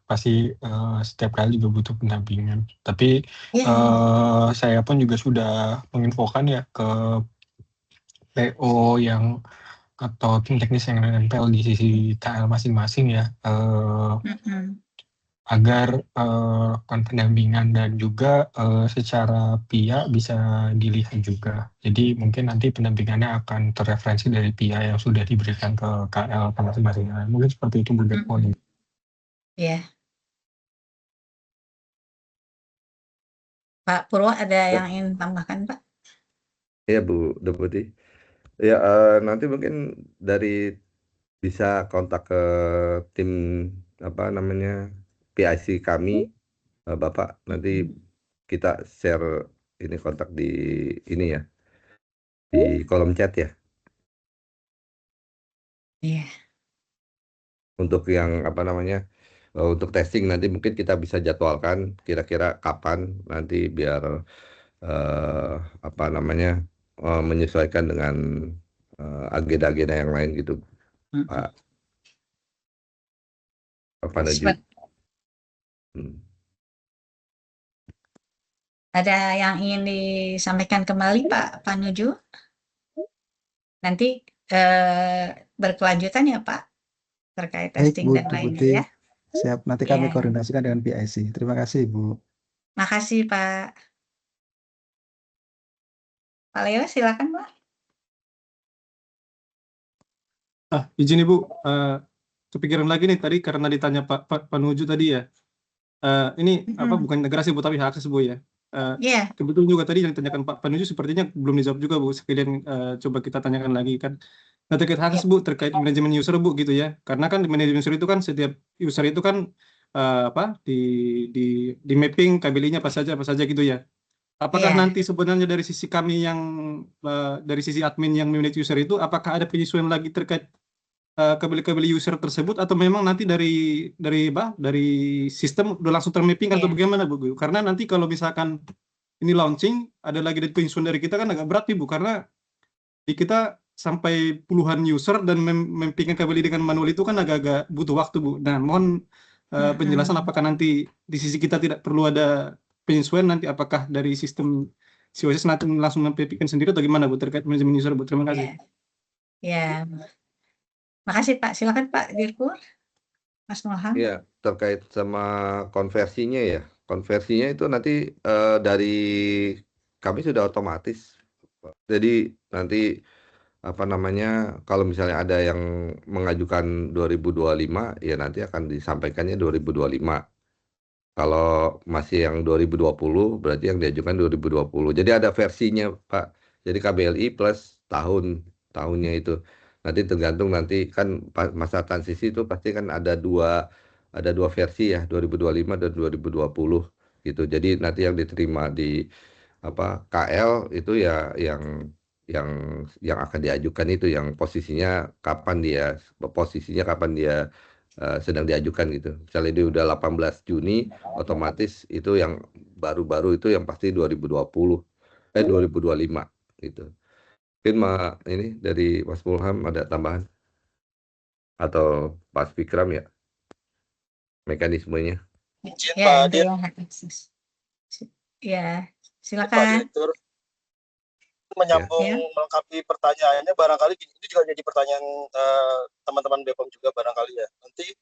pasti setiap kali juga butuh pendampingan. Tapi saya pun juga sudah menginfokan ya ke PO yang atau tim teknis yang nempel di sisi KL masing-masing ya, agar pendampingan dan juga secara PIA bisa dilihat juga. Jadi mungkin nanti pendampingannya akan terreferensi dari PIA yang sudah diberikan ke KL masing-masing. Mungkin seperti itu Bu Deputi. Iya. Pak Purwo ada yang ingin tambahkan, Pak? Iya Bu Deputi. Ya nanti mungkin dari bisa kontak ke tim apa namanya PIC kami, Bapak, nanti kita share ini kontak di ini ya, di kolom chat ya. Iya. Untuk yang apa namanya, untuk testing nanti mungkin kita bisa jadwalkan kira-kira kapan nanti biar apa namanya menyesuaikan dengan agenda-agenda yang lain gitu, Pak Nuju. Ada yang ingin disampaikan kembali Pak Nuju? Nanti berkelanjutan ya Pak terkait testing dan lainnya ya. Siap, nanti kami koordinasikan dengan PIC. Terima kasih Bu. Makasih Pak. Pak Leo silakan Pak. Izin Ibu, kepikiran lagi nih tadi karena ditanya Pak Nuju tadi ya. Ini apa bukan integrasi Bu tapi hak akses Bu ya. Kebetulan juga tadi yang ditanyakan Pak Nuju sepertinya belum dijawab juga Bu. Sekalian coba kita tanyakan lagi kan. Nah terkait hak akses Bu, terkait manajemen user Bu gitu ya. Karena kan di manajemen user itu kan setiap user itu kan apa di mapping KBLI-nya apa saja gitu ya. Apakah nanti sebenarnya dari sisi kami yang dari sisi admin yang manage user itu apakah ada penyesuaian lagi terkait KBLI user tersebut atau memang nanti dari sistem udah langsung termapping atau bagaimana Bu? Karena nanti kalau misalkan ini launching ada lagi dari penyesuaian dari kita kan agak berat nih Bu, karena di kita sampai puluhan user dan mappingkan KBLI dengan manual itu kan agak-agak butuh waktu Bu. Nah mohon penjelasan apakah nanti di sisi kita tidak perlu ada penyesuaian, nanti apakah dari sistem COS nanti langsung mappingkan sendiri atau gimana Bu terkait manajemen user Bu? Terima kasih. Ya. Makasih Pak, silakan Pak Dirpur, Mas Mulham. Iya, terkait sama konversinya ya. Konversinya itu nanti dari kami sudah otomatis. Jadi nanti apa namanya kalau misalnya ada yang mengajukan 2025 ya nanti akan disampaikannya 2025. Kalau masih yang 2020 berarti yang diajukan 2020. Jadi ada versinya Pak. Jadi KBLI plus tahunnya itu. Nanti tergantung nanti kan masa transisi itu pasti kan ada dua versi ya 2025 dan 2020 gitu. Jadi nanti yang diterima di apa KL itu ya yang akan diajukan itu yang posisinya kapan dia sedang diajukan gitu. Misalnya dia udah 18 Juni otomatis itu yang baru-baru itu yang pasti 2025 gitu. Mungkin ini dari Mas Mulham ada tambahan atau Pak Fikram ya mekanismenya. Ya, silakan. Pak Direktur, menyambung melengkapi pertanyaannya, barangkali ini juga jadi pertanyaan teman-teman BPOM juga barangkali ya. Nanti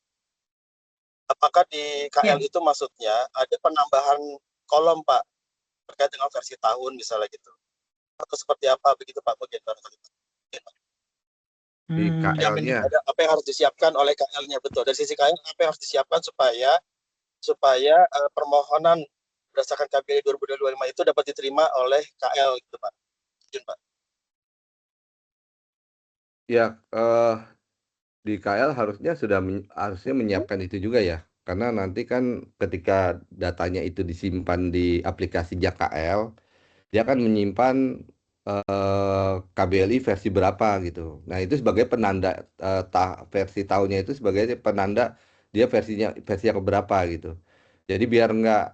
apakah di KL itu maksudnya ada penambahan kolom Pak terkait dengan versi tahun misalnya gitu, atau seperti apa begitu Pak bagian barangkali Pak? Di KL-nya ada apa yang harus disiapkan oleh KL-nya, betul dari sisi KL apa yang harus disiapkan supaya permohonan berdasarkan KBLI 2025 itu dapat diterima oleh KL gitu Pak. Izin Pak. Ya di KL harusnya menyiapkan itu juga ya, karena nanti kan ketika datanya itu disimpan di aplikasi JAKL, dia akan menyimpan KBLI versi berapa gitu. Nah itu sebagai penanda versi tahunnya itu sebagai penanda dia versi yang keberapa gitu. Jadi biar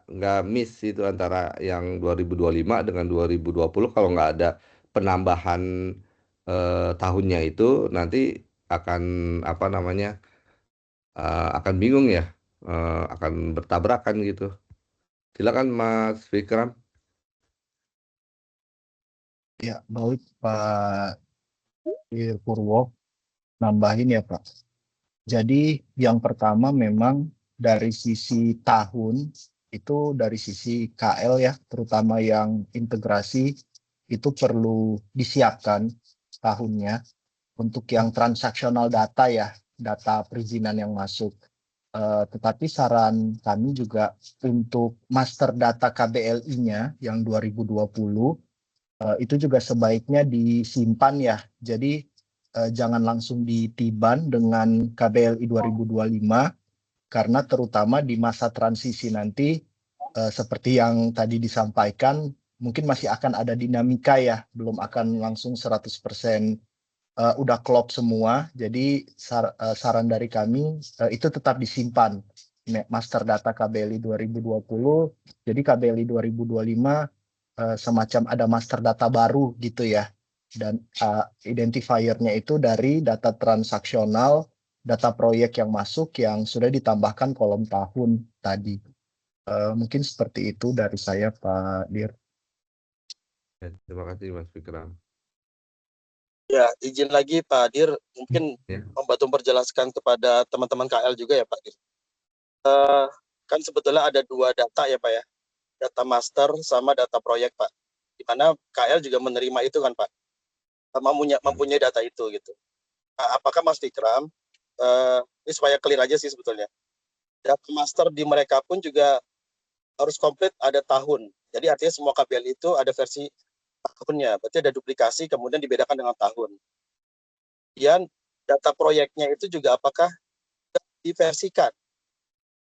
nggak miss itu antara yang 2025 dengan 2020 kalau nggak ada penambahan tahunnya itu nanti akan apa namanya akan bingung ya, akan bertabrakan gitu. Silakan Mas Vikram. Ya, baik Pak Purwo, nambahin ya Pak. Jadi yang pertama memang dari sisi tahun, itu dari sisi KL ya, terutama yang integrasi, itu perlu disiapkan tahunnya. Untuk yang transaksional data ya, data perizinan yang masuk. Tetapi saran kami juga untuk master data KBLI-nya yang 2020, itu juga sebaiknya disimpan ya. Jadi jangan langsung ditiban dengan KBLI 2025 karena terutama di masa transisi nanti seperti yang tadi disampaikan mungkin masih akan ada dinamika ya, belum akan langsung 100% udah klop semua. Jadi saran dari kami itu tetap disimpan master data KBLI 2020. Jadi KBLI 2025 semacam ada master data baru gitu ya, dan identifiernya itu dari data transaksional, data proyek yang masuk yang sudah ditambahkan kolom tahun tadi. Mungkin seperti itu dari saya Pak Dir. Ya, terima kasih Mas Vikram. Ya, izin lagi Pak Dir, mungkin membantu memperjelaskan kepada teman-teman KL juga ya Pak Dir. Kan sebetulnya ada dua data ya Pak ya, data master sama data proyek Pak. Di mana KL juga menerima itu kan Pak, mempunyai data itu gitu. Apakah Mas Vikram, ini supaya clear aja sih sebetulnya, data master di mereka pun juga harus komplit ada tahun. Jadi artinya semua KBL itu ada versi tahunnya, berarti ada duplikasi kemudian dibedakan dengan tahun. Kemudian data proyeknya itu juga apakah diversikan?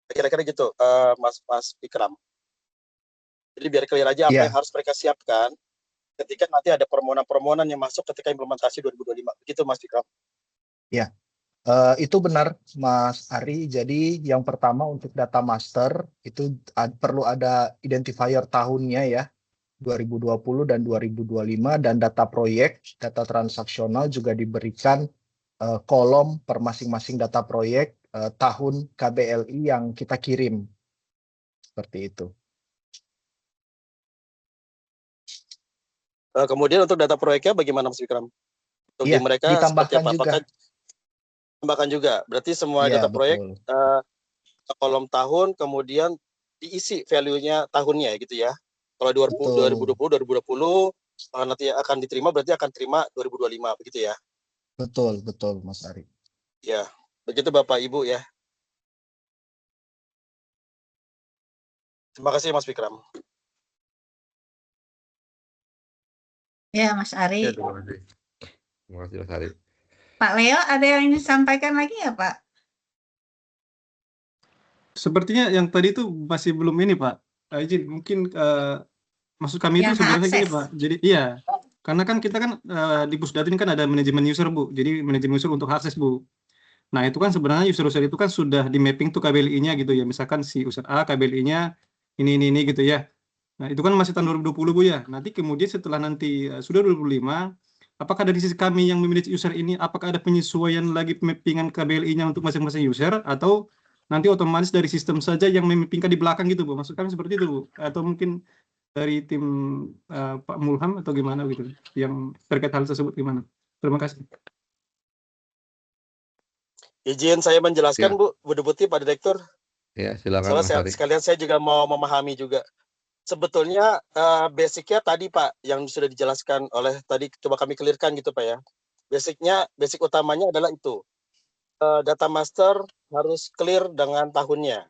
Kira-kira gitu, Mas Vikram. Jadi biar clear aja apa yang harus mereka siapkan ketika nanti ada permohonan-permohonan yang masuk ketika implementasi 2025. Begitu Mas Vikram. Ya, itu benar Mas Ari. Jadi yang pertama untuk data master itu perlu ada identifier tahunnya ya, 2020 dan 2025, dan data proyek, data transaksional juga diberikan kolom per masing-masing data proyek tahun KBLI yang kita kirim. Seperti itu. Kemudian untuk data proyeknya bagaimana Mas Vikram? Untuk di mereka seperti apa? Apakah tambahkan juga? Berarti semua data proyek kolom tahun kemudian diisi value-nya tahunnya gitu ya. Kalau 2020 nanti akan diterima berarti akan terima 2025 begitu ya. Betul Mas Ari. Ya, begitu Bapak Ibu ya. Terima kasih Mas Vikram. Ya Mas Ari. Ya, terima kasih Mas Ari. Pak Leo, ada yang ingin disampaikan lagi ya Pak? Sepertinya yang tadi itu masih belum ini Pak. Izin mungkin maksud kami itu sebenarnya gini Pak. Jadi iya, karena kan kita kan di Pusdatin kan ada manajemen user Bu. Jadi manajemen user untuk akses Bu. Nah itu kan sebenarnya user-user itu kan sudah di mapping tuh KBLI-nya gitu ya. Misalkan si user A KBLI-nya ini gitu ya. Nah itu kan masih tahun 2020 Bu ya. Nanti kemudian setelah nanti sudah 2025, apakah dari sisi kami yang memanage user ini, apakah ada penyesuaian lagi mappingan KBLI-nya untuk masing-masing user, atau nanti otomatis dari sistem saja yang memappingkan di belakang gitu Bu? Maksud kami seperti itu Bu. Atau mungkin dari tim Pak Mulham atau gimana gitu, yang terkait hal tersebut gimana? Terima kasih. Izin saya menjelaskan Bu Deputi, Pak Direktur. Ya, silakan Mas Ari. Sekalian saya juga mau memahami juga. Sebetulnya basicnya tadi Pak yang sudah dijelaskan oleh tadi, coba kami clearkan gitu Pak ya. Basic utamanya adalah itu. Data master harus clear dengan tahunnya.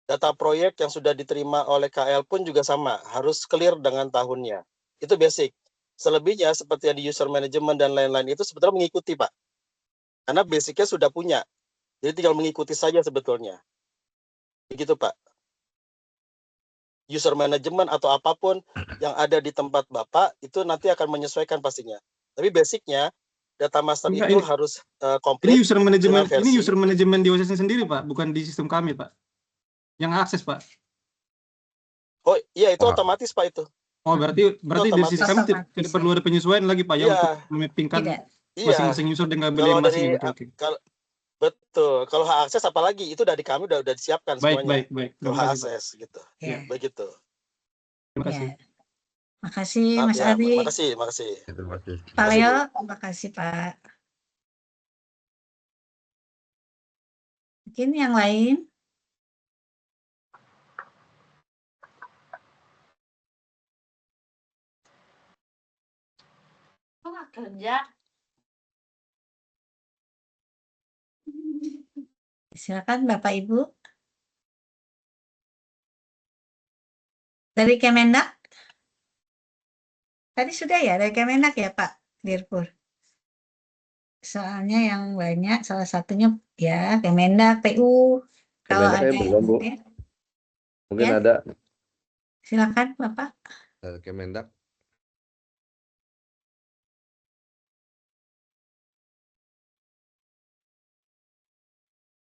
Data proyek yang sudah diterima oleh KL pun juga sama, harus clear dengan tahunnya. Itu basic. Selebihnya seperti yang di user management dan lain-lain itu sebetulnya mengikuti Pak. Karena basicnya sudah punya. Jadi tinggal mengikuti saja sebetulnya. Begitu Pak. user management atau apapun yang ada di tempat Bapak itu nanti akan menyesuaikan pastinya. Tapi basicnya data master Enggak, itu ini harus ini komplit user dengan management, ini versi. user management di OSS sendiri, Pak, bukan di sistem kami, Pak. Yang akses, Pak. Oh iya itu Oh, otomatis Pak itu. Oh, berarti Itu dari sisi otomatis. kami Otomatis tidak ya. perlu ada penyesuaian lagi, Pak, ya, Iya, untuk memappingkan Tidak. iya. masing-masing user dengan Kalau KBLI dari masing. Oke, oke. kalau betul, kalau hak akses apalagi itu dari kami udah disiapkan Baik, semuanya. baik. Kalau Terima hak kasih, Pak. akses gitu. Ya, Ya. Begitu. terima kasih. Ya. Makasih Mas Ya, Ari. makasih. terima kasih. Pak Makasih, Leo, Bu. terima kasih Pak. Mungkin yang lain? Kok nggak kerja? Silakan Bapak Ibu. Dari Kemendak? Tadi sudah ya dari Kemendak ya Pak Dirpur? Soalnya yang banyak salah satunya ya Kemendak, PU. Kalau Kemendak ada kayaknya yang belum, Bu. Mungkin ya, ada silakan Bapak. Kemendak.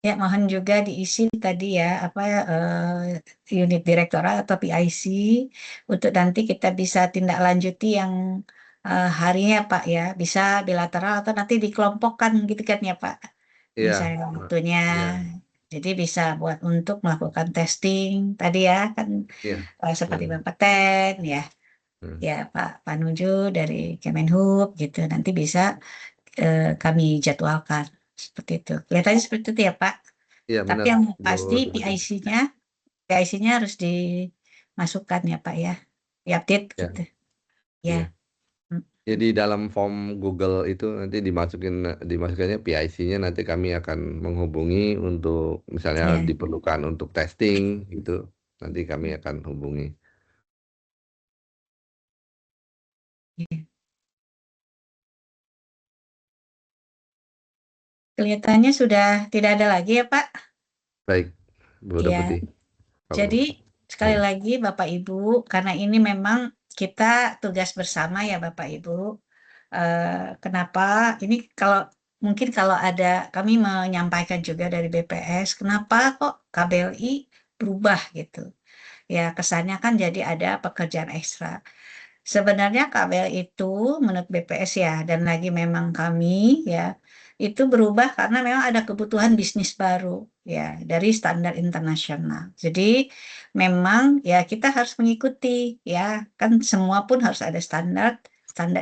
Ya, mohon juga diisi tadi ya apa unit direktorat atau PIC untuk nanti kita bisa tindak lanjuti yang harinya Pak ya, bisa bilateral atau nanti dikelompokkan gitu kan ya Pak. Iya, Misalnya waktunya. iya, Jadi bisa buat untuk melakukan testing tadi ya kan iya. seperti Hmm, Bapak Ten ya, hmm. ya Pak Panuju dari Kemenhub gitu nanti bisa kami jadwalkan seperti itu. Kelihatannya seperti itu ya Pak. Iya, Tapi benar, yang Bu pasti Deputi. PIC-nya harus dimasukkan ya Pak ya, diupdate Ya, gitu. iya. Ya. Mm. Jadi dalam form Google itu nanti dimasukinnya PIC-nya, nanti kami akan menghubungi untuk misalnya Ya. diperlukan untuk testing itu, nanti kami akan hubungi. Ya. Kelihatannya sudah tidak ada lagi ya Pak. Baik, Bu Ya. Deputi. Jadi sekali lagi Bapak Ibu, karena ini memang kita tugas bersama ya Bapak Ibu. Kenapa? Ini mungkin kalau ada kami menyampaikan juga dari BPS, kenapa kok KBLI berubah gitu? Ya kesannya kan jadi ada pekerjaan ekstra. Sebenarnya KBL itu menurut BPS ya, dan lagi memang kami ya, itu berubah karena memang ada kebutuhan bisnis baru ya dari standar internasional. Jadi memang ya kita harus mengikuti ya, kan semua pun harus ada standar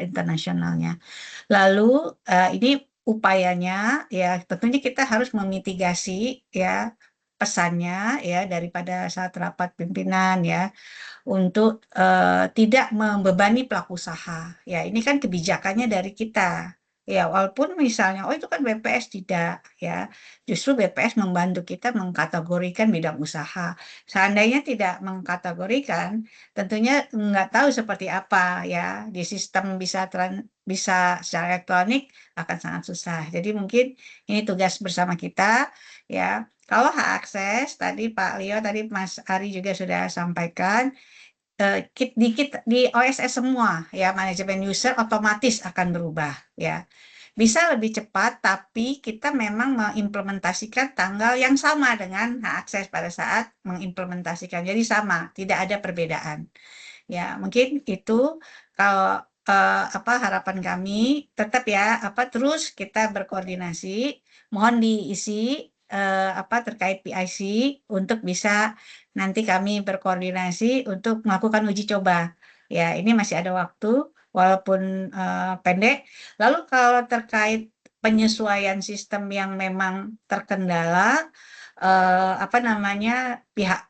internasionalnya. Lalu ini upayanya ya tentunya kita harus memitigasi ya pesannya ya daripada saat rapat pimpinan ya untuk tidak membebani pelaku usaha. Ya, ini kan kebijakannya dari kita. Ya, walaupun misalnya, oh itu kan BPS tidak, ya. Justru BPS membantu kita mengkategorikan bidang usaha. Seandainya tidak mengkategorikan, tentunya nggak tahu seperti apa, ya. Di sistem bisa secara elektronik akan sangat susah. Jadi mungkin ini tugas bersama kita, ya. Kalau hak akses, tadi Pak Leo, tadi Mas Ari juga sudah sampaikan, di OSS semua ya manajemen user otomatis akan berubah ya. Bisa lebih cepat tapi kita memang mengimplementasikan tanggal yang sama dengan hak akses pada saat mengimplementasikan. Jadi sama, tidak ada perbedaan. Ya, mungkin itu kalau harapan kami tetap ya terus kita berkoordinasi, mohon diisi terkait PIC untuk bisa nanti kami berkoordinasi untuk melakukan uji coba. Ya, ini masih ada waktu walaupun pendek. Lalu kalau terkait penyesuaian sistem yang memang terkendala pihak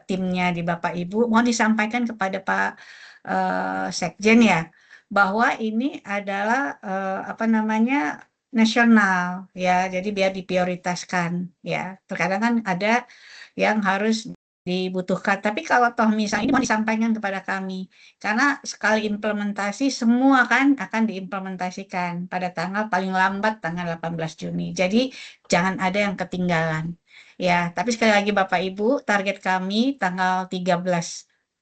timnya di Bapak Ibu mohon disampaikan kepada Pak Sekjen ya bahwa ini adalah nasional ya, jadi biar diprioritaskan ya. Terkadang kan ada yang harus dibutuhkan. Tapi kalau toh misalnya ini mau disampaikan kepada kami, karena sekali implementasi semua kan akan diimplementasikan pada tanggal paling lambat tanggal 18 Juni. Jadi jangan ada yang ketinggalan. Ya, tapi sekali lagi Bapak Ibu, target kami tanggal 13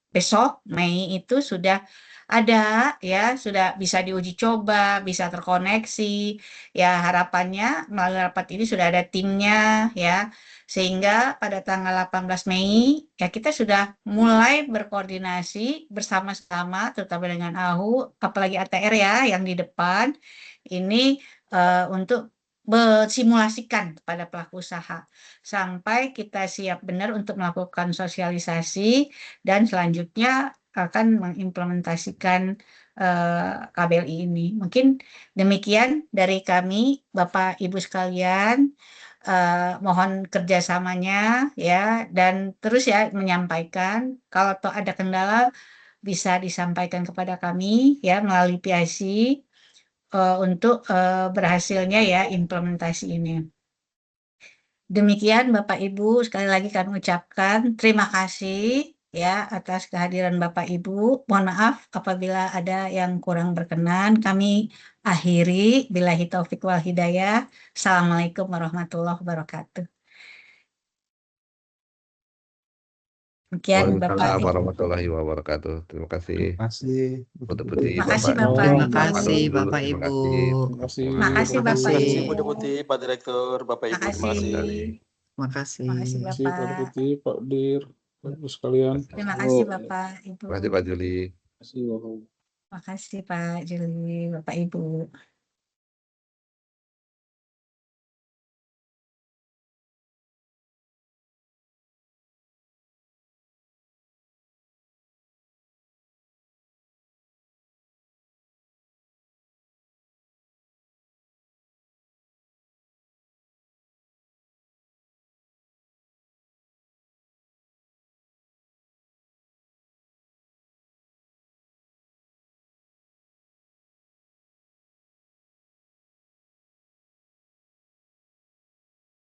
besok Mei itu sudah ada ya, sudah bisa diuji coba, bisa terkoneksi. Ya, harapannya melalui rapat ini sudah ada timnya ya, sehingga pada tanggal 18 Mei ya kita sudah mulai berkoordinasi bersama-sama terutama dengan AHU, apalagi ATR ya yang di depan ini untuk simulasikan kepada pelaku usaha sampai kita siap benar untuk melakukan sosialisasi dan selanjutnya akan mengimplementasikan KBLI ini. Mungkin demikian dari kami, Bapak Ibu sekalian. Mohon kerjasamanya ya, dan terus ya menyampaikan kalau toh ada kendala bisa disampaikan kepada kami ya melalui PIC untuk berhasilnya ya implementasi ini. Demikian Bapak Ibu, sekali lagi kami ucapkan terima kasih ya atas kehadiran Bapak Ibu. Mohon maaf apabila ada yang kurang berkenan. Kami akhiri. Billahi taufik wal hidayah. Assalamualaikum warahmatullahi wabarakatuh. Demikian Bapak Waalaikumsalam Ibu. warahmatullahi wabarakatuh. Terima kasih. Terima kasih. Bu Deputi, Terima kasih Bapak Bapak Ibu. Ibu. Terima kasih Dulu, Bapak terima Ibu. kasih. Terima kasih. Terima kasih Terima Bapak kasih. Ibu. Bu Deputi, Pak Direktur, Bapak Terima Ibu, terima kasih. kasih. Terima Terima kasih kasih. Terima kasih Pak Bapak. Deputi, Pak Dir, Bapak Ibu sekalian. Terima Bu. kasih Bapak Ibu. Terima kasih Pak Juli. Terima kasih Bapak. Terima kasih Pak Juli, Bapak Ibu.